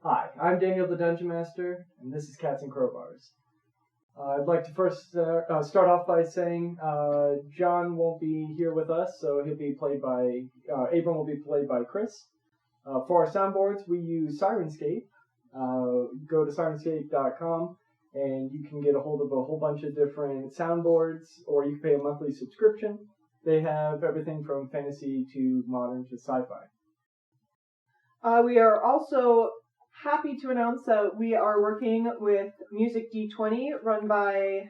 Hi, I'm Daniel the Dungeon Master, and this is Cats and Crowbars. I'd like to first start off by saying John won't be here with us, so he'll be played by, Abram will be played by Chris. For our soundboards, we use Syrinscape. Go to Syrinscape.com, and you can get a hold of a whole bunch of different soundboards, or you can pay a monthly subscription. They have everything from fantasy to modern to sci-fi. We are also happy to announce that we are working with Music D20, run by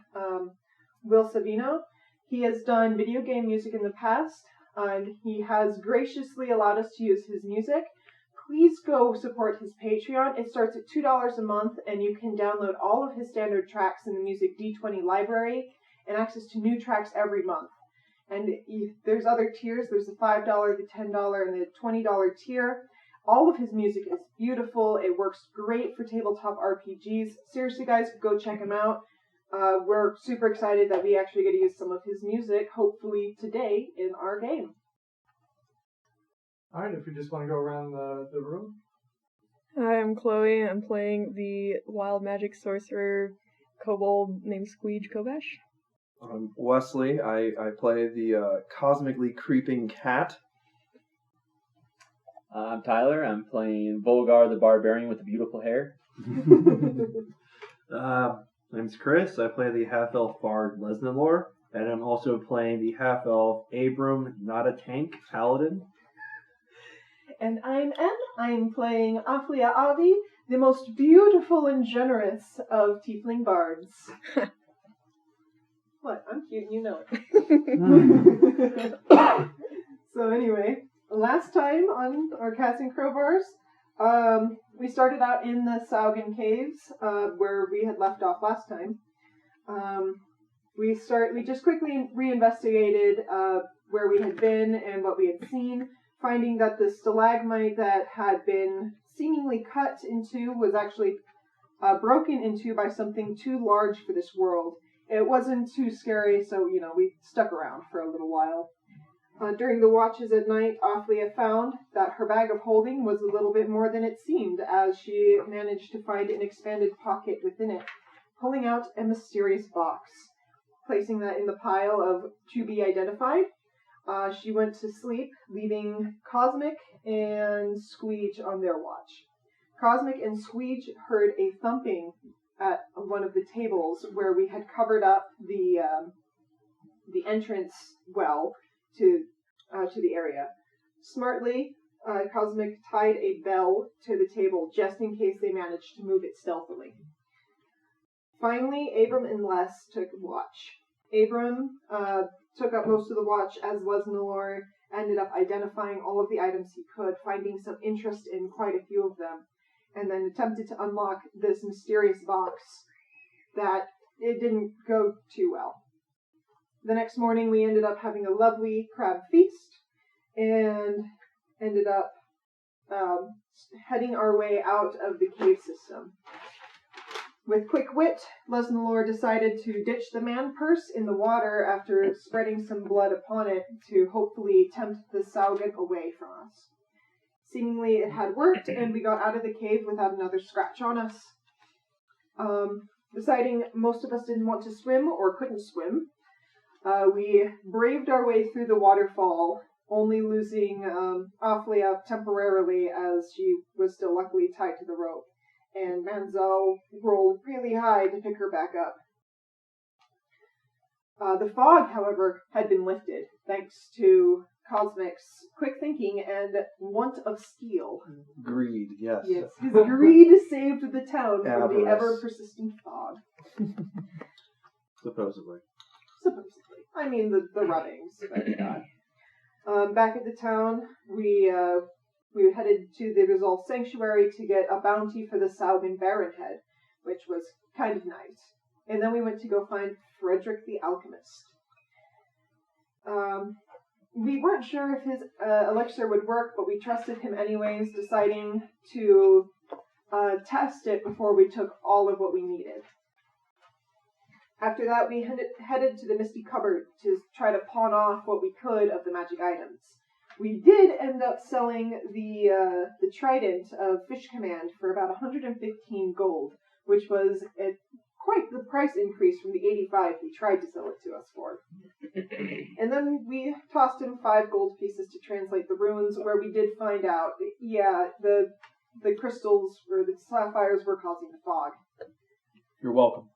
Will Savino. He has done video game music in the past, and he has graciously allowed us to use his music. Please go support his Patreon. It starts at $2 a month, and you can download all of his standard tracks in the Music D20 library and access to new tracks every month. And there's other tiers. There's the $5, the $10, and the $20 tier. All of his music is beautiful. It works great for tabletop RPGs. Seriously, guys, go check him out. We're super excited that we actually get to use some of his music, hopefully today, in our game. All right, if we just want to go around the room. Hi, I'm Chloe. I'm playing the wild magic sorcerer kobold named Squeege Kobesh. I'm Wesley. I play the cosmically creeping cat. I'm Tyler. I'm playing Volgar the barbarian with the beautiful hair. Name's Chris. I play the half-elf bard Lesnalor, and I'm also playing the half-elf Abram, not a tank, paladin. And I'm Em. I'm playing Aflia Avi, the most beautiful and generous of tiefling bards. What? I'm cute and you know it. So anyway, last time on our Cats and Crowbars, we started out in the Saugan Caves, where we had left off last time. We just quickly reinvestigated where we had been and what we had seen, finding that the stalagmite that had been seemingly cut into was actually broken into by something too large for this world. It wasn't too scary, so, we stuck around for a little while. During the watches at night, Aflia found that her bag of holding was a little bit more than it seemed, as she managed to find an expanded pocket within it, pulling out a mysterious box. Placing that in the pile of to be identified, she went to sleep, leaving Cosmic and Squeege on their watch. Cosmic and Squeege heard a thumping at one of the tables where we had covered up the entrance well to the area. Smartly, Cosmic tied a bell to the table just in case they managed to move it stealthily. Finally, Abram and Les took watch. Abram took up most of the watch as Lesnalor ended up identifying all of the items he could, finding some interest in quite a few of them, and then attempted to unlock this mysterious box that it didn't go too well. The next morning, we ended up having a lovely crab feast and ended up heading our way out of the cave system. With quick wit, Lesnalor decided to ditch the man purse in the water after spreading some blood upon it to hopefully tempt the Saugan away from us. Seemingly it had worked, and we got out of the cave without another scratch on us. Deciding most of us didn't want to swim or couldn't swim, we braved our way through the waterfall, only losing Aflia temporarily as she was still luckily tied to the rope, and Manzel rolled really high to pick her back up. The fog, however, had been lifted, thanks to Cosmic's quick thinking and want of skill. Greed, yes. Yes, his greed saved the town from Avarice. the ever-persistent fog. Supposedly. Supposedly. I mean, the rubbings. But, back at the town, we headed to the Resolve Sanctuary to get a bounty for the Saugan Baron head, which was kind of nice. And then we went to go find Frederick the Alchemist. We weren't sure if his elixir would work, but we trusted him anyways, deciding to test it before we took all of what we needed. After that, we headed to the Misty Cupboard to try to pawn off what we could of the magic items. We did end up selling the trident of Fish Command for about 115 gold, which was quite the price increase from the 85 he tried to sell it to us for. And then we tossed him 5 gold pieces to translate the runes, where we did find out, the crystals or the sapphires were causing the fog. You're welcome.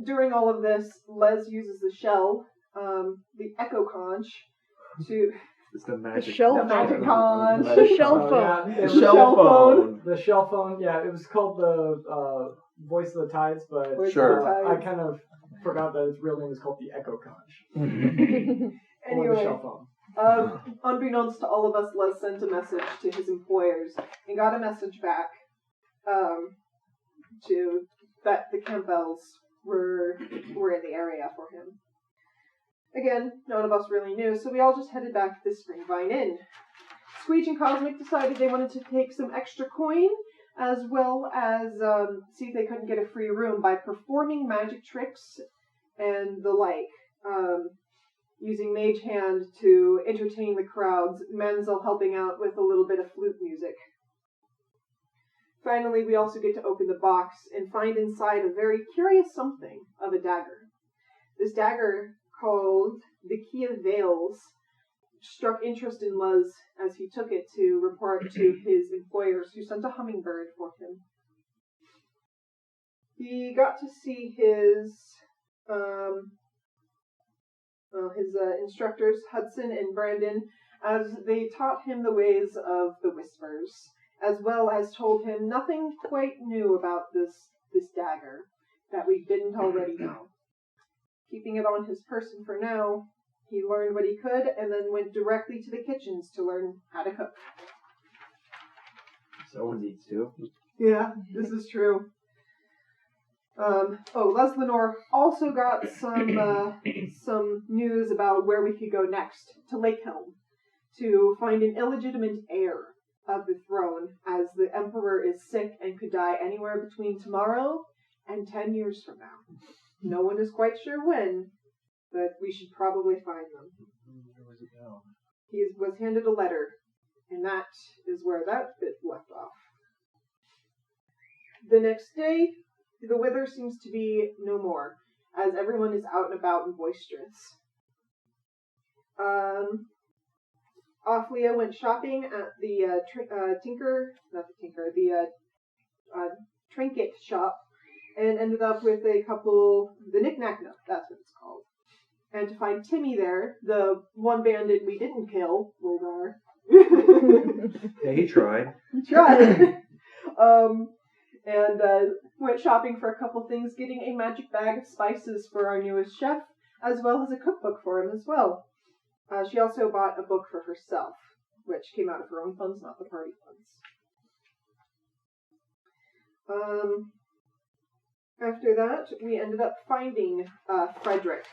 During all of this, Les uses the shell, the echo conch, to It's the magic. shell the magic conch. The shell Oh, phone. yeah, The shell phone. The shell phone, yeah, it was called the Voice of the Tides, but Voice of Sure. the Tides. I kind of forgot that its real name is called the Echo Conch. Or the Anyway, shell phone. unbeknownst to all of us, Les sent a message to his employers and got a message back to that the Campbells were in the area for him. Again, none of us really knew, so we all just headed back to the Springvine Inn. Squeege and Cosmic decided they wanted to take some extra coin, as well as see if they couldn't get a free room by performing magic tricks and the like, using Mage Hand to entertain the crowds, Menzel helping out with a little bit of flute music. Finally, we also get to open the box and find inside a very curious something of a dagger. This dagger, called the Key of Veils, struck interest in Les as he took it to report to his employers, who sent a hummingbird for him. He got to see his instructors, Hudson and Brandon, as they taught him the ways of the Whispers, as well as told him nothing quite new about this dagger that we didn't already know. Keeping it on his person for now, he learned what he could and then went directly to the kitchens to learn how to cook. Someone needs to. Yeah, this is true. Les Lenore also got some news about where we could go next, to Lakehelm, to find an illegitimate heir of the throne, as the Emperor is sick and could die anywhere between tomorrow and 10 years from now. No one is quite sure when, but we should probably find them. Where was it now? He was handed a letter, and that is where that bit left off. The next day, the weather seems to be no more, as everyone is out and about and boisterous. Ophlia went shopping at the trinket shop, and ended up with the knick-knack nook, that's what it's called. And to find Timmy there, the one bandit we didn't kill, Wolgar. Yeah, he tried. He tried. And went shopping for a couple things, getting a magic bag of spices for our newest chef, as well as a cookbook for him as well. She also bought a book for herself, which came out of her own funds, not the party funds. After that, we ended up finding Frederick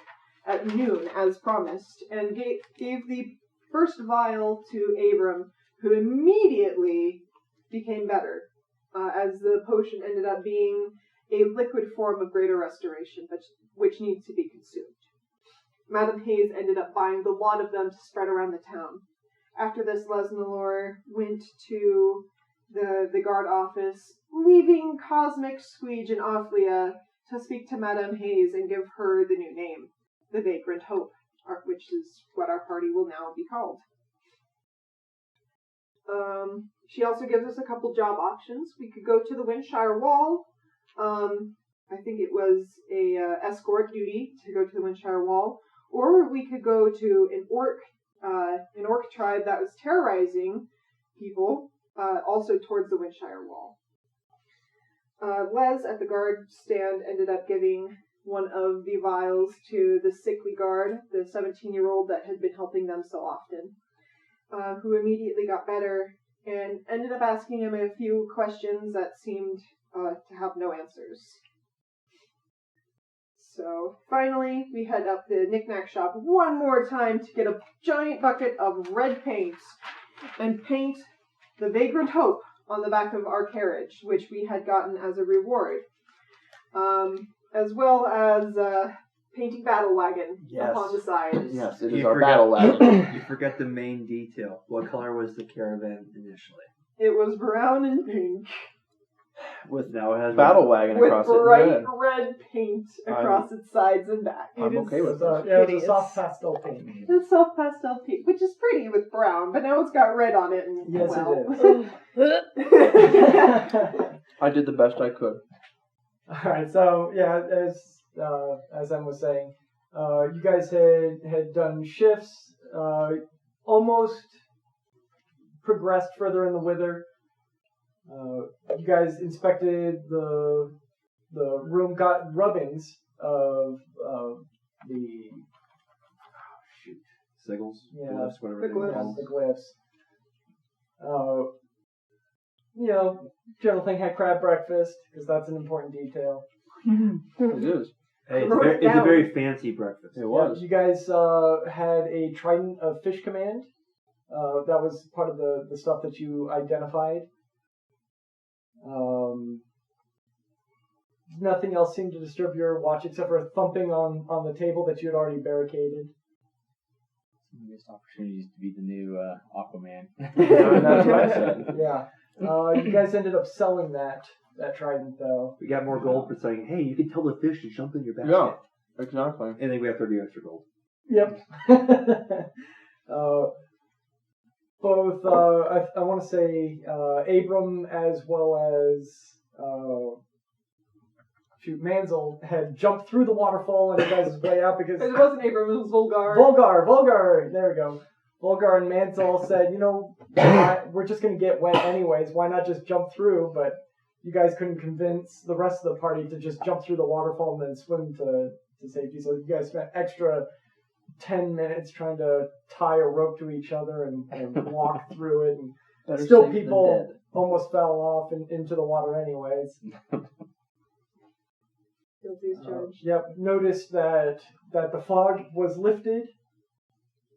at noon, as promised, and gave the first vial to Abram, who immediately became better, as the potion ended up being a liquid form of greater restoration, which needs to be consumed. Madame Hayes ended up buying the lot of them to spread around the town. After this, Lesnalor went to the guard office, leaving Cosmic, Squeege, and Ophlia to speak to Madame Hayes and give her the new name, the Vagrant Hope, which is what our party will now be called. She also gives us a couple job options. We could go to the Windshire Wall. I think it was a escort duty to go to the Windshire Wall, or we could go to an orc tribe that was terrorizing people, also towards the Windshire Wall. Les at the guard stand ended up giving one of the vials to the sickly guard, the 17-year-old that had been helping them so often, who immediately got better and ended up asking him a few questions that seemed to have no answers. So finally, we head up the knick-knack shop one more time to get a giant bucket of red paint and paint the Vagrant Hope on the back of our carriage, which we had gotten as a reward, as well as painting battle wagon Yes. upon the side. Yes, it is You our forget- battle wagon. You forget the main detail. What color was the caravan initially? It was brown and pink With Now it has battle wagon with across it. bright red paint across I'm- its sides and back. I'm It okay is with So, that. yeah, it's a hideous. soft pastel pink. It's soft pastel pink, which is pretty with brown, but now it's got red on it. And, Yes, well. I did the best I could. Alright, so yeah, as Em was saying, you guys had done shifts, almost progressed further in the wither. You guys inspected the room, got rubbings of the Sigils, Yeah. glyphs, whatever The they were glyphs. called. the glyphs. You know, general thing, had crab breakfast because that's an important detail. It is. Hey, Wrote it it's a down. very fancy breakfast. It was. You guys had a trident of fish command. That was part of the stuff that you identified. Nothing else seemed to disturb your watch except for thumping on the table that you had already barricaded. Missed opportunities to be the new Aquaman. That's what I said. Yeah. You guys ended up selling that trident though. We got more gold for saying, hey, you can tell the fish to jump in your basket. Yeah. Exactly. And then we have 30 extra gold. Yep. Both, I want to say, Abram as well as Manzel had jumped through the waterfall on you guys' way out because It wasn't Abram, it was Volgar. Volgar, there we go. Volgar and Manzel said, you know, we're just going to get wet anyways. Why not just jump through? But you guys couldn't convince the rest of the party to just jump through the waterfall and then swim to safety. So you guys spent extra 10 minutes trying to tie a rope to each other and walk through it. And Better still safe than people dead. almost fell off into the water anyways. Guilty as charged. Yep, noticed that the fog was lifted.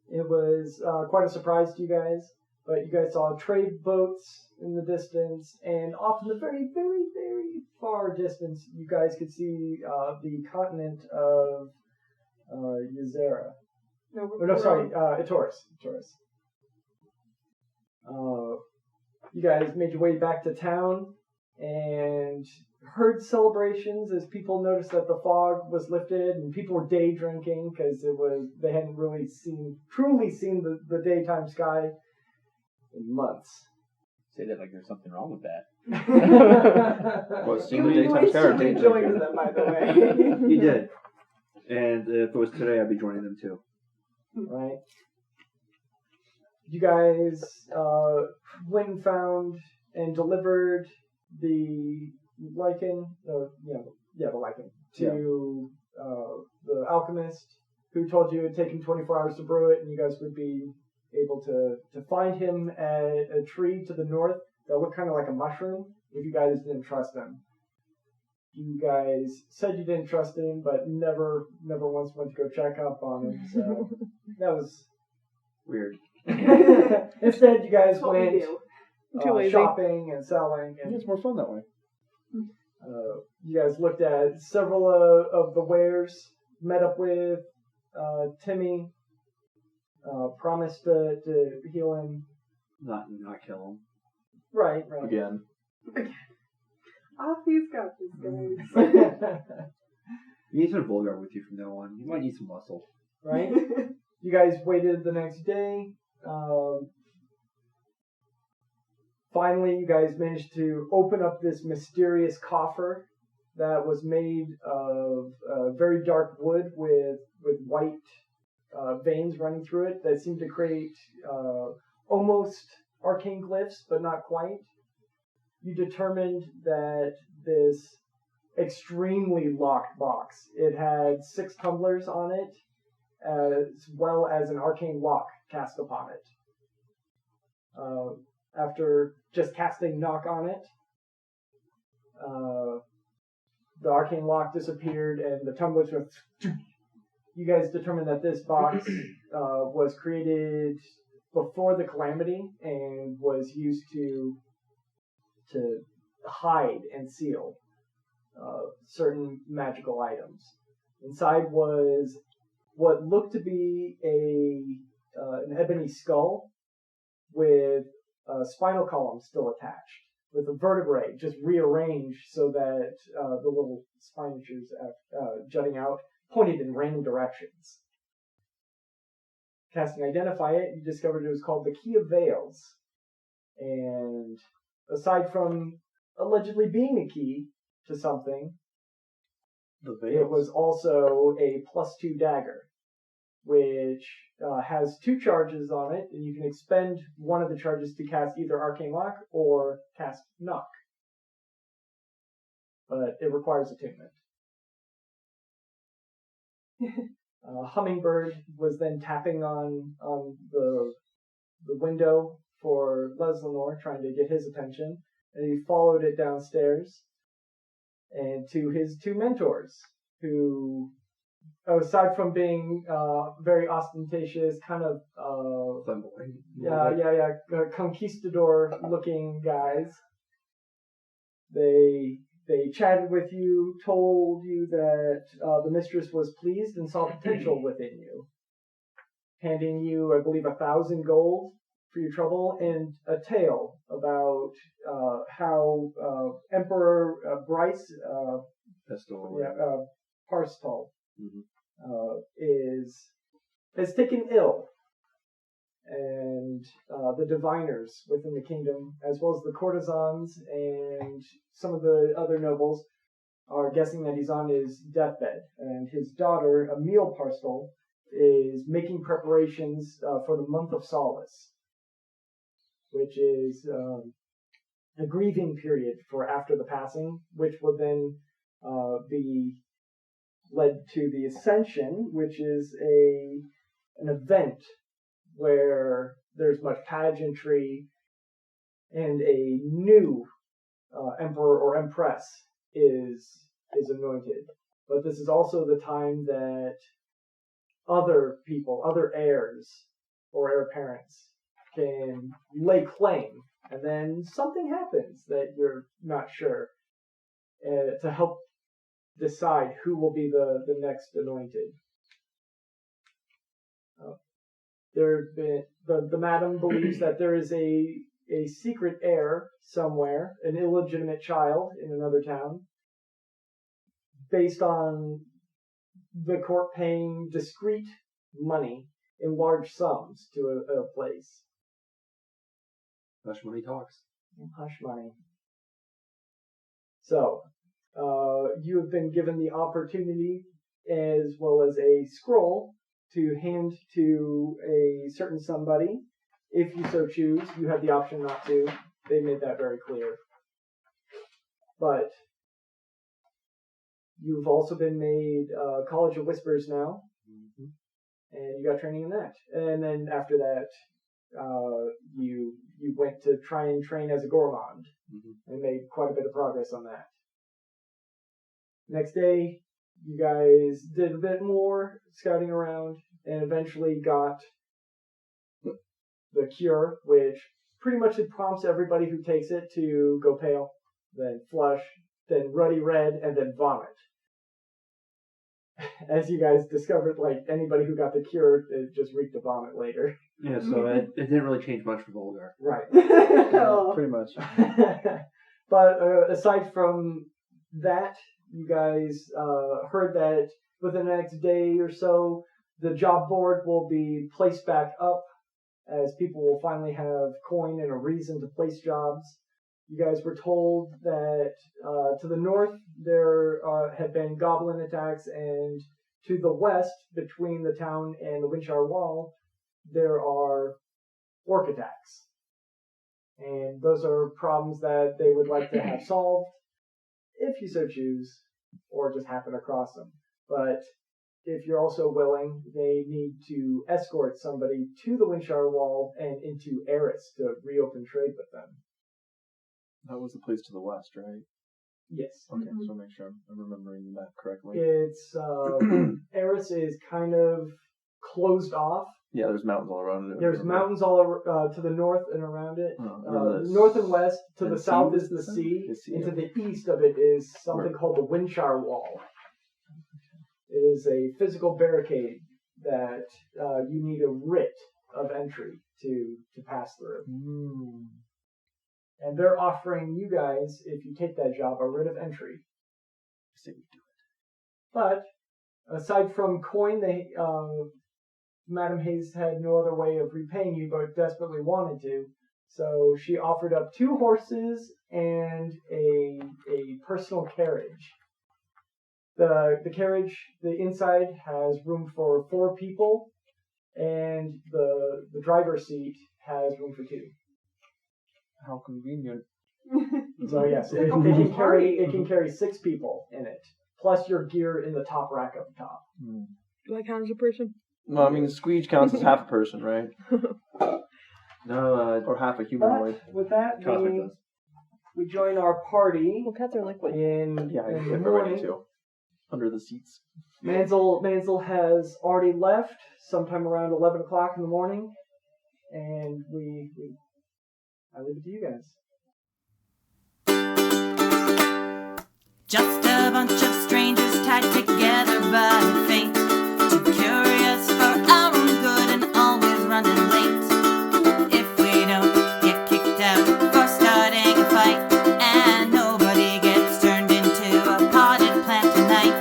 It was quite a surprise to you guys, but you guys saw trade boats in the distance, and off in the very, very, very far distance, you guys could see the continent of Ysera. Itoris. You guys made your way back to town and heard celebrations as people noticed that the fog was lifted and people were day drinking because they hadn't really truly seen the daytime sky in months. Say that like there's something wrong with that. Well, seeing the daytime sky or day joined drinking? them, by the way. You did. And if it was today, I'd be joining them too. Right? You guys went and found and delivered the lichen, the lichen, to the alchemist, who told you it had taken 24 hours to brew it, and you guys would be able to find him at a tree to the north that looked kind of like a mushroom if you guys didn't trust him. You guys said you didn't trust him, but never once went to go check up on him, so that was Weird. Instead, you guys That's what we went do. Too lazy. shopping and selling, and It's more fun that way. you guys looked at several of the wares, met up with Timmy, promised to heal him. Not kill him. Right. Again. Off he's got this, guys. You need some Volgar with you from now on. You might need some muscle. Right? You guys waited the next day. Finally, you guys managed to open up this mysterious coffer that was made of very dark wood with white veins running through it that seemed to create almost arcane glyphs, but not quite. You determined that this extremely locked box, it had 6 tumblers on it, as well as an arcane lock cast upon it. After just casting knock on it, the arcane lock disappeared and the tumblers were... You guys determined that this box was created before the calamity and was used to hide and seal certain magical items. Inside was what looked to be an ebony skull with a spinal column still attached, with a vertebrae just rearranged so that the little spinatures jutting out pointed in random directions. Casting Identify it, you discovered it was called the Key of Veils. And aside from allegedly being a key to something, it was also a +2 dagger, which has 2 charges on it, and you can expend one of the charges to cast either Arcane Lock or cast Knock. But it requires attunement. Hummingbird was then tapping on the window for Leslinor, trying to get his attention, and he followed it downstairs and to his 2 mentors, who, aside from being very ostentatious, kind of conquistador-looking guys, they chatted with you, told you that the mistress was pleased and saw potential within you, handing you, I believe, 1,000 gold for your trouble, and a tale about how Emperor Bryce Parstal has taken ill, and the diviners within the kingdom, as well as the courtesans and some of the other nobles, are guessing that he's on his deathbed, and his daughter, Emil Parstal, is making preparations for the month of solace, which is a grieving period for after the passing, which will then be led to the Ascension, which is an event where there's much pageantry and a new emperor or empress is anointed. But this is also the time that other people, other heirs or heir apparents, can lay claim, and then something happens that you're not sure, to help decide who will be the next anointed. The madam believes that there is a secret heir somewhere, an illegitimate child in another town, based on the court paying discreet money in large sums to a place. Hush money talks. Hush money. So, you have been given the opportunity, as well as a scroll, to hand to a certain somebody. If you so choose, you have the option not to. They made that very clear. But you've also been made College of Whispers now, and you got training in that. And then after that, you went to try and train as a gourmand, and made quite a bit of progress on that. Next day, you guys did a bit more scouting around, and eventually got the cure, which pretty much it prompts everybody who takes it to go pale, then flush, then ruddy red, and then vomit. As you guys discovered, like, anybody who got the cure, it just reeked of vomit later. Yeah, so it didn't really change much for Volgar. Right. Oh. Pretty much. But aside from that, you guys heard that within the next day or so, the job board will be placed back up, as people will finally have coin and a reason to place jobs. You guys were told that to the north there had been goblin attacks, and to the west, between the town and the Windshire Wall, there are orc attacks. And those are problems that they would like to have solved, if you so choose, or just happen across them. But if you're also willing, they need to escort somebody to the Windshire Wall and into Eris to reopen trade with them. That was the place to the west, right? Yes. Okay, so make sure I'm remembering that correctly. It's, Eris is kind of closed off. Yeah, there's mountains all around it. There's mountains all to the north and around it. And North and west. To the and south sea is the sea. The sea, And to okay. the east of it is something called the Windshire Wall. It is a physical barricade that you need a writ of entry to pass through. And they're offering you guys, if you take that job, a writ of entry. Say we do it. But aside from coin, Madam Hayes had no other way of repaying you, but desperately wanted to. So she offered up 2 horses and a personal carriage. The carriage, the inside has room for 4 people, and the driver's seat has room for 2. How convenient. So yes, it can carry 6 people in it, plus your gear in the top rack up top. Do I count as a person? Well, I mean, Squeege counts as half a person, right? No, Or half a humanoid. But with that, Cosmic does. we join our party Well, cats are liquid. in Yeah, I the fit right morning. into. Under the seats. Mansell has already left sometime around 11 o'clock in the morning, and I leave it to you guys. Just a bunch of strangers tied together by fate, too curious for our own good and always running late. If we don't get kicked out for starting a fight, and nobody gets turned into a potted plant tonight,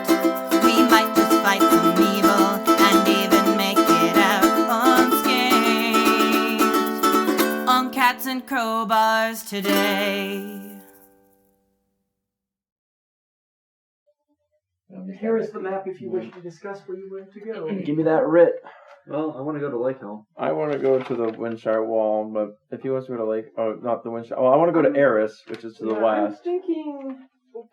we might just fight some evil and even make it out unscathed on Cats and Crowbars today. Here is the map if you wish to discuss where you want to go. Give me that writ. Well, I want to go to Lakehelm. I want to go to the Windshire Wall, but if he wants to go to Lake... Oh, not the Windshire... Oh, I want to go to Eris, which is to the I'm west. thinking.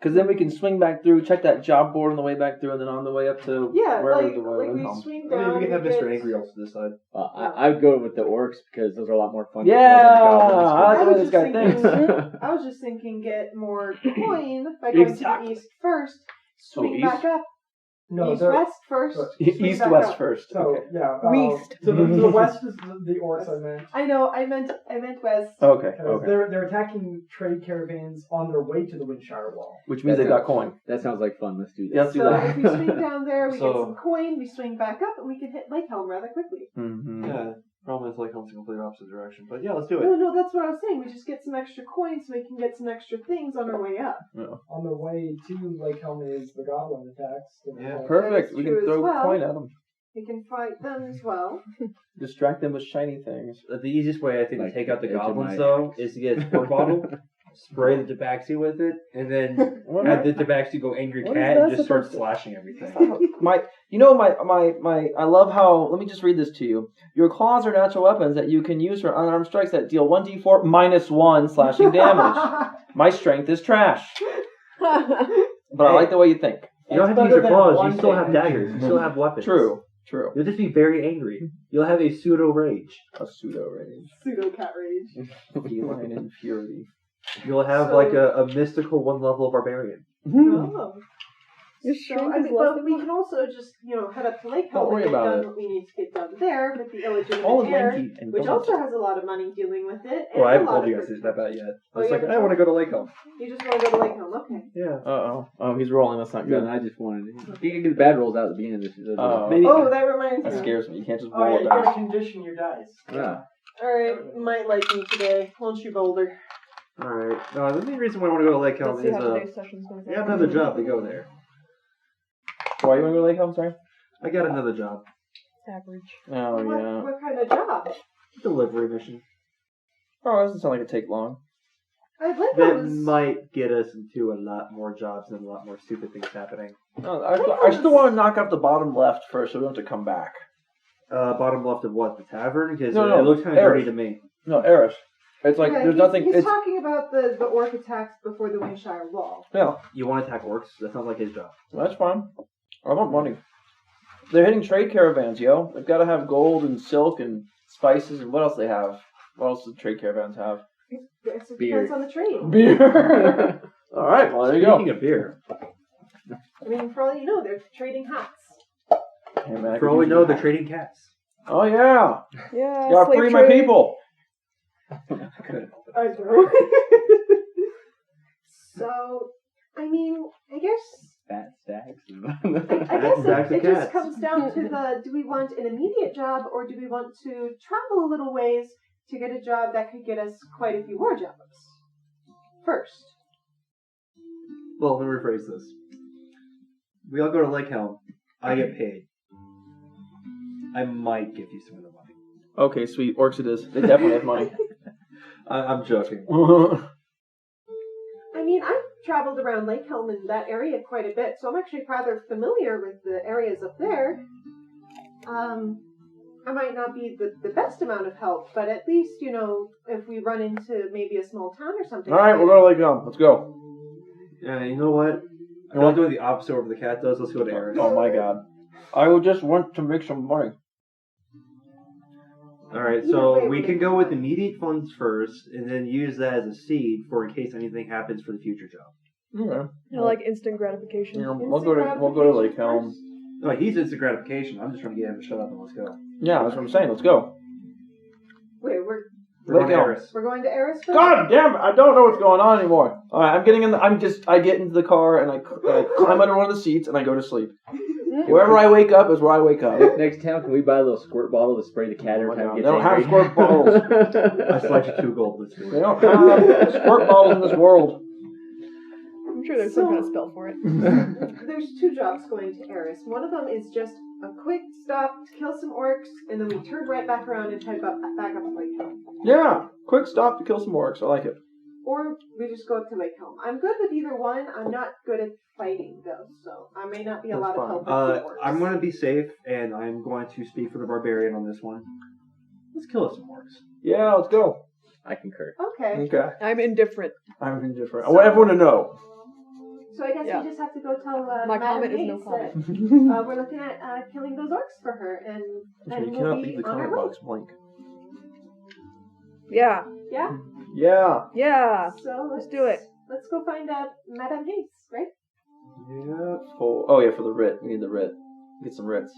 Because then we can swing back through, check that job board on the way back through, and then on the way up to Yeah, wherever like the we Windhelm. swing I down. mean, we can have we Mr. get- Angry also decide. I would go with the orcs because those are a lot more fun. Yeah! I like the way was this guy just thinks. thinking- I was just thinking get more coin by going Exactly. to the east first, swing east? back up. No, east they're- west first. swing East back west up. first. So Okay. yeah, West. to the west is the orcs I meant. I know. I meant west. Okay. Because Okay. they're attacking trade caravans on their way to the Windshire Wall. Which means they got coin. That sounds like fun. Let's do Yeah, that. let's do So that. if we swing down there, we get So- some coin. We swing back up, and we can hit Lakehelm rather quickly. Mm-hmm. Yeah, problem is Lakehelm's the complete opposite direction. But yeah, let's do it. No, that's what I was saying. We just get some extra coins, so we can get some extra things on our way up. On the way to Lakehelm is the goblin attacks. Yeah. Perfect. That is We true can as throw well. coin at them. We can fight them as well. Distract them with shiny things. The easiest way I think Like to take out the the edge of goblins my though is to get a sport bottle, spray the tabaxi with it, and then have the tabaxi go angry What cat is and that just start supposed to- slashing everything. My I love how, let me just read this to you. Your claws are natural weapons that you can use for unarmed strikes that deal 1d4 -1 slashing damage. My strength is trash. But I like the way you think. You don't have to use your claws. You still have daggers. You still have weapons. True. You'll just be very angry. You'll have a pseudo rage. A pseudo rage. Pseudo cat rage. Feline infuriety. You'll have So- like a mystical 1 level barbarian. Oh. Your So, strength I is mean, less but than we mine. can also just, head up to Lakehelm Don't worry and get about done it. what we need to get done there with the illegitimate All is heir, lanky and which gaunt. also has a lot of money dealing with it. And Well, I a haven't lot told of you guys it's not that yet. I Oh, was you like, haven't I want to go to Lakehelm. You just want to go to Lakehelm, okay. Yeah. Oh, he's rolling. That's not Yeah, good. and I just wanted to get the bad rolls out at the beginning of this. Maybe- Oh, that reminds That me. scares me. You can't just Oh roll yeah, it you gotta back. condition your dice. Yeah. Alright, might like me today. Won't you, Boulder? Alright. The main reason why I want to go to Lakehelm Let's see is how today's session's going. I got another job to go there. Why you want to go to Lakehelm, sorry? I got another job. Average. Oh, yeah. What kind of job? Delivery mission. Oh, it doesn't sound like it'd take long. I'd like That those. might get us into a lot more jobs and a lot more stupid things happening. No, I still want to knock out the bottom left first so we don't have to come back. Bottom left of what? The tavern? Because No, it looks kind of Eris. dirty to me. No, Eris. It's like, Yeah, there's he's, nothing. He's It's, talking about the orc attacks before the Windshire Wall. yeah, You want to attack orcs? That sounds like his job. that's fine. I want money. They're hitting trade caravans, yo. They've got to have gold and silk and spices and what else they have? What else do trade caravans have? It Beer. depends on the trade. Beer. All right, well, there you go. Speaking of beer, I mean, for all you know, they're trading hats. Hey, man, I for could all we use know, that. they're trading cats. Oh, yeah. Yeah. Gotta slave free my trade. people. I know. So, I mean, I guess Fat stacks. I guess That's Pack of It cats. just comes down to do we want an immediate job or do we want to travel a little ways to get a job that could get us quite a few more jobs first? Well, let me rephrase this. We all go to Lake Helm. I get paid. I might give you some of the money. Okay, sweet. Orcs it is. They definitely have money. I'm joking. I mean, I've traveled around Lake Helm in that area quite a bit, so I'm actually rather familiar with the areas up there. I might not be the best amount of help, but at least, if we run into maybe a small town or something. All right, we'll go to Lake Elm. Let's go. Yeah, you know what? I'm not doing the opposite of what the cat does. Let's go to Eris. Oh my god. I would just want to make some money. Alright, so we can go with immediate funds first, and then use that as a seed for in case anything happens for the future job. Okay. I like instant gratification. Yeah, we'll go to Lake Helm. No, he's instant gratification. I'm just trying to get him to shut up and let's go. Yeah, that's what I'm saying. Let's go. Wait, We're going to Elm. Eris. we're going to Eris first? God damn it! I don't know what's going on anymore. All right, I'm getting in. I get into the car and I climb under one of the seats and I go to sleep. Wherever I wake up is where I wake up. Next time, can we buy a little squirt bottle to spray the cat every time They it gets don't have angry? squirt bottles. I slice you 2 gold this week. They don't have squirt bottles in this world. I'm sure there's some kind of spell for it. There's 2 jobs going to Eris. One of them is just a quick stop to kill some orcs, and then we turn right back around and head back up to Lake Helm. Yeah, quick stop to kill some orcs. I like it. Or we just go up to Lake Helm. I'm good with either one. I'm not good at fighting, though, so I may not be a That's lot fine. of help with the orcs. I'm going to be safe, and I'm going to speak for the barbarian on this one. Let's kill us some orcs. Yeah, let's go. I concur. Okay. Okay. I'm indifferent. I'm indifferent. I want everyone to know. So I guess Yeah. we just have to go tell My Madam comment is no Hayes comment. that we're looking at killing those orcs for her, and You we'll cannot be leave the on our comment way. box blank. Yeah. Yeah. Yeah. Yeah. So Let's do it. Let's go find Madame Hayes, right? Yeah. Oh yeah, for the writ. We need the writ. Get some writs.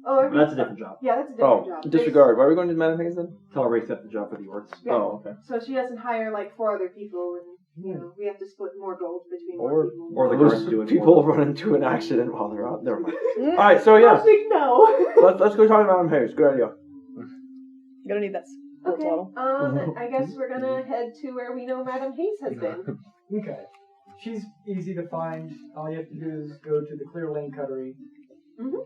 Oh, That's a different job. Yeah, that's a different Oh, job. disregard. Why are we going to Madam Hayes then? Tell her to accept the job for the orcs. Yeah. Oh, okay. So she doesn't hire like 4 other people, and we have to split more gold between more Or- people. Or the Those guards do it. people run into an accident while they're out. Never mind. All right, so yeah, Actually, no. let's go talk to Madam Hayes. Good idea. Gonna need that sport Okay. bottle. I guess we're gonna head to where we know Madame Hayes has been. Okay. She's easy to find. All you have to do is go to the Clear Lane Cuttery. Mhm.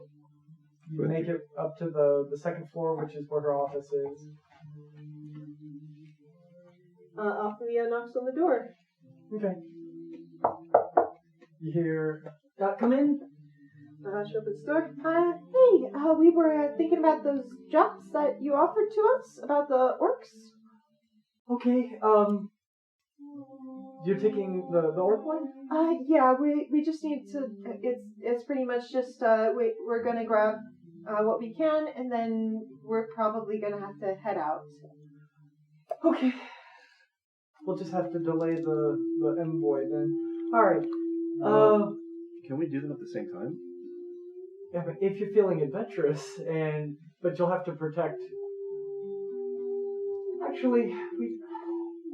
You make it up to the second floor, which is where her office is. Ophelia knocks on the door. Okay. You hear, come in? She opens the door. Hey, we were thinking about those jobs that you offered to us about the orcs. Okay, you're taking the orc one? Yeah, we just need to. It's pretty much just we're gonna grab what we can, and then we're probably gonna have to head out. Okay. We'll just have to delay the envoy then. Alright. Can we do them at the same time? Yeah, but if you're feeling adventurous, but you'll have to protect. Actually,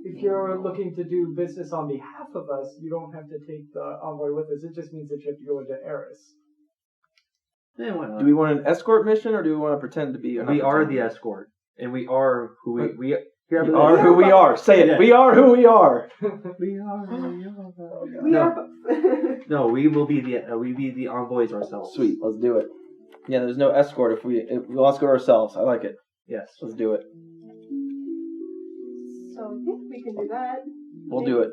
if you're looking to do business on behalf of us, you don't have to take the envoy with us. It just means that you have to go into Eris. Yeah, why not? Do we want an escort mission or do we want to pretend to be? We are the escort, and we are who we We are who we are. Say it. Yeah. We are who we are. We are who we are. We No. are both. No, we will be the envoys ourselves. Sweet. Let's do it. Yeah, there's no escort if we'll escort ourselves. I like it. Yes. Let's do it. So yeah, we can do that. We'll do it.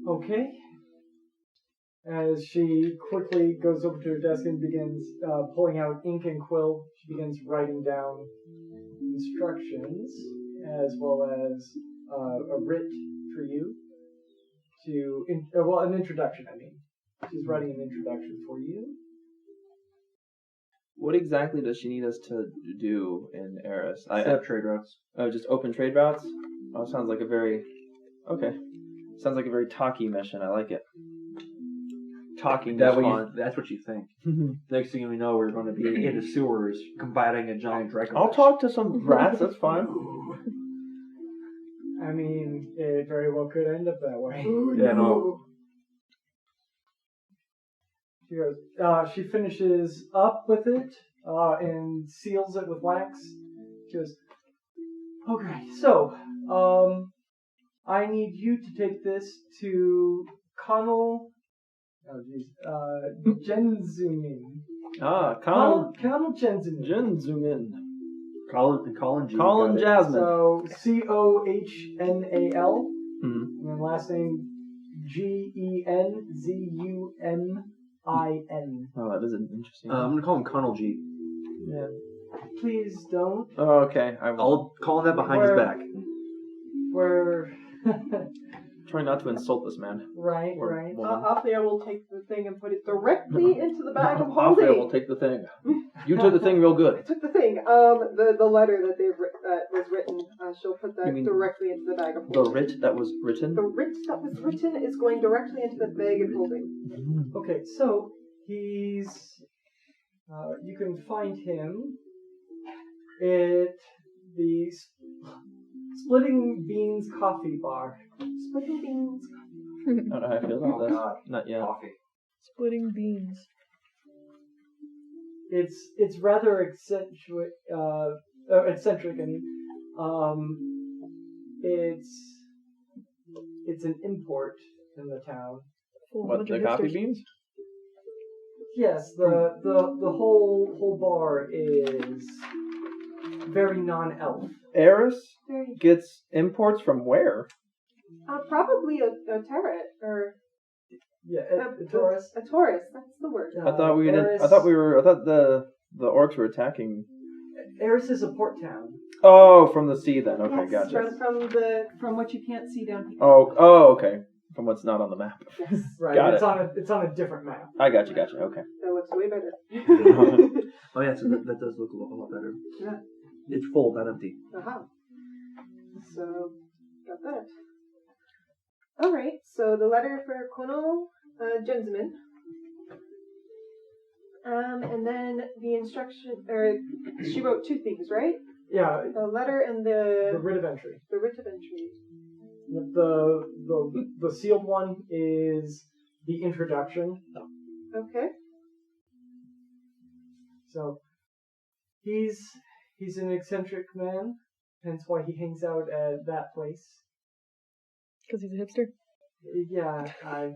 Okay. As she quickly goes over to her desk and begins pulling out ink and quill, she begins writing down instructions as well as a writ for you an introduction. I mean, she's writing an introduction for you. What exactly does she need us to do in Eris? Set up trade routes. Just open trade routes? Oh, sounds like a very talky mission. I like it. Talking is fun. That's what you think. Next thing we know, we're going to be in the sewers combating a giant dragon. I'll talk to some rats. That's fine. I mean, it very well could end up that way. Yeah, no. She goes. She finishes up with it and seals it with wax. She goes. Okay, so I need you to take this to Connell. Jenzumin. Colin Jenzumin. Jenzumin. Colin G. Colin got it. Jasmine. So Cochnal, Mhm. and then last name Genzummin. Oh, that is an interesting. I'm gonna call him Connell G. yeah. Please don't. Oh, okay. I will. I'll call him that behind his back. We're Try not to insult this man. right. Woman. Afia will take the thing and put it directly into the bag of Afia holding. will take the thing. You took the thing real I good. took the thing. The letter that was written. She'll put that You mean directly into the bag of The holding. writ that was written. The writ that was written is going directly into the bag of holding. Okay, so he's. You can find him at the Splitting Beans Coffee Bar. Splitting beans. I don't know how I feel about this. God. Not yet. Coffee. Splitting beans. It's rather eccentric. Eccentric. I mean, it's an import in the town. Full of a What, bunch the of coffee hipsters. beans? Yes, the whole bar is very non-elf. Eris Very. gets imports from where? Probably a turret or Yeah, a Taurus. A Taurus. That's the word. I thought we didn't. Eris, I thought the orcs were attacking. Eris is a port town. Oh, from the sea then. Okay, Yes, gotcha. from what you can't see down here. Oh, okay. From what's not on the map. Yes, Right. Got It's on a different map. I got you. Okay. that looks way better. Oh yeah, so that does look a lot better. Yeah. It's full, not empty. So, got that. Alright, so the letter for Kono Jenseman. And then the instruction, or she wrote two things, right? Yeah, The letter and the the writ of entry. writ of entry. The sealed one is the introduction. Okay. So he's an eccentric man, hence why he hangs out at that place. Because he's a hipster. Yeah, I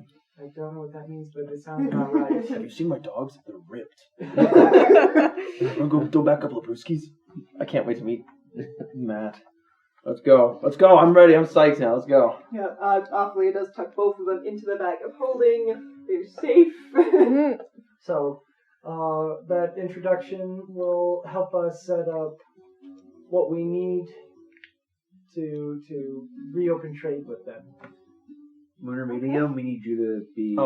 don't know what that means, but it sounds about right. Have you seen my dogs? They're ripped. Wanna go throw back a couple of brewskis? I can't wait to meet Matt. Let's go. I'm ready. I'm psyched now. Let's go. Yeah, Ophelia does tuck both of them into the bag of holding. They're safe. So that introduction will help us set up what we need to reopen trade with them. When we're meeting him, we need you to be.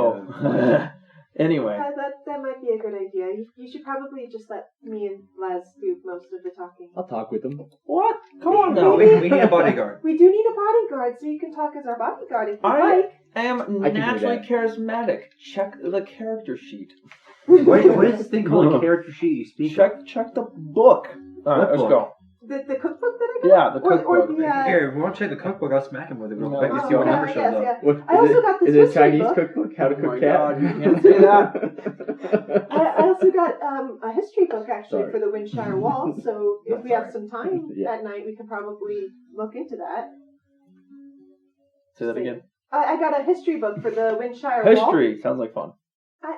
Anyway. That might be a good idea. You should probably just let me and Laz do most of the talking. I'll talk with him. What? Come on now. we need a bodyguard. We do need a bodyguard, so you can talk as our bodyguard if you I like. am I can do naturally that. charismatic. Check the character sheet. What is this thing called a character sheet you speak of? Check the book. All right, What let's book? go. The cookbook that I got? Yeah, the Or cookbook. the, Here, if we want to check the cookbook, I'll smack him with it real No. quick and see Oh, what yeah, number shows yes, up. yeah. What, I also got this Is it a history Chinese book. cookbook? How to Oh cook my cat? God, you can't say that. I also got a history book actually Sorry. for the Windshire Wall, so if we have some time Yeah. at night, we can probably look into that. Say that again. I got a history book for the Windshire Wall. History sounds like fun.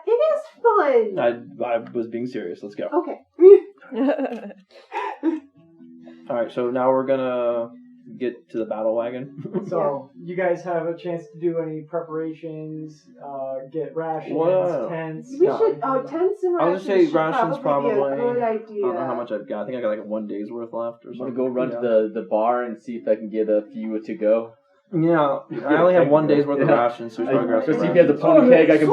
It is fun! I was being serious. Let's go. Okay. All right, so now we're gonna get to the battle wagon. So you guys have a chance to do any preparations, get rations, What? tents. We Yeah. should, tents and I'll rations just say should rations probably be a probably. good I idea. don't know how much I've got. I think I got like 1 day's worth left or I'm something. gonna go run yeah. to the bar and see if I can get a few to go. Yeah, I only have 1 day's worth of Yeah. rations, so we should probably grab So some see if he has a rations. pony keg I can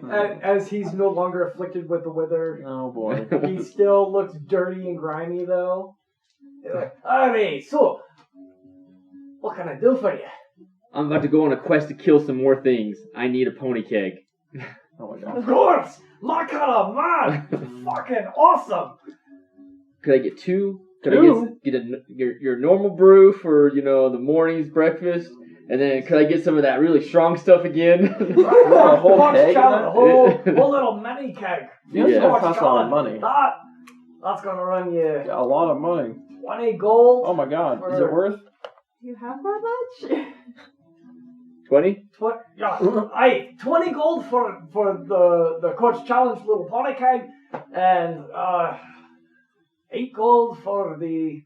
buy. As he's no longer afflicted with the wither, Oh boy. he still looks dirty and grimy though. He's like, alright, so what can I do for you? I'm about to go on a quest to kill some more things. I need a pony keg. Oh my Of god. course, my kind of man, fucking awesome. Could I get two? Could Two? I get your normal brew for the morning's breakfast, And then could I get some of that really strong stuff again? A whole Torch keg? challenge, whole little mini keg. Yeah, Yeah. that costs a lot of money. That's gonna run you Yeah, a lot of money. 20 gold. Oh my god, is it worth? Do you have that much? 20? 20 gold for the Coach Challenge little pony keg, and 8 gold for the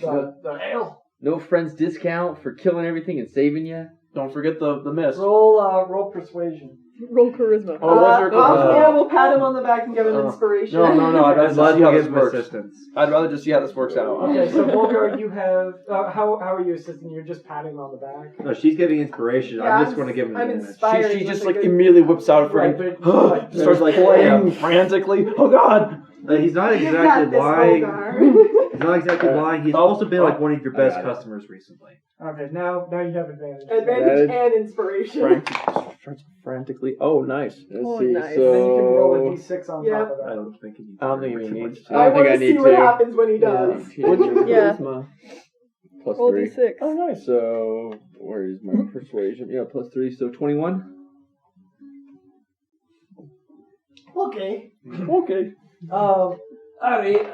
ale. No friends discount for killing everything and saving you? Don't forget the mist. Roll persuasion. Roll charisma. Oh, what's your Yeah, we'll pat him on the back and give him inspiration. No. I'd rather As just long as see how we this give him works. assistance. I'd rather just see how this works out. Okay, so Volgar, you have how are you assisting? You're just patting him on the back. No, she's giving inspiration. Yeah, I'm just going to give him I'm advantage. inspired. She with just a like good- immediately whips out a Right, freaking but, starts like playing frantically. Oh god! He's not You got exactly this, lying. Volgar. He's not exactly lying. He's also been like one of your I best got it. customers recently. Okay, now you have advantage. Advantage and inspiration. Starts frantically. Oh, nice. Let's Oh, see. nice. So Then you can roll a d6 on Yeah. top of I that. don't think he needs I don't to think he remember too needs much. to. I don't want think I to need see what to. happens when he does. What's your Yeah. charisma? Plus Roll 3. d6. Oh, nice. So, where is my persuasion? Yeah, plus 3, so 21. Okay. Okay. Alright,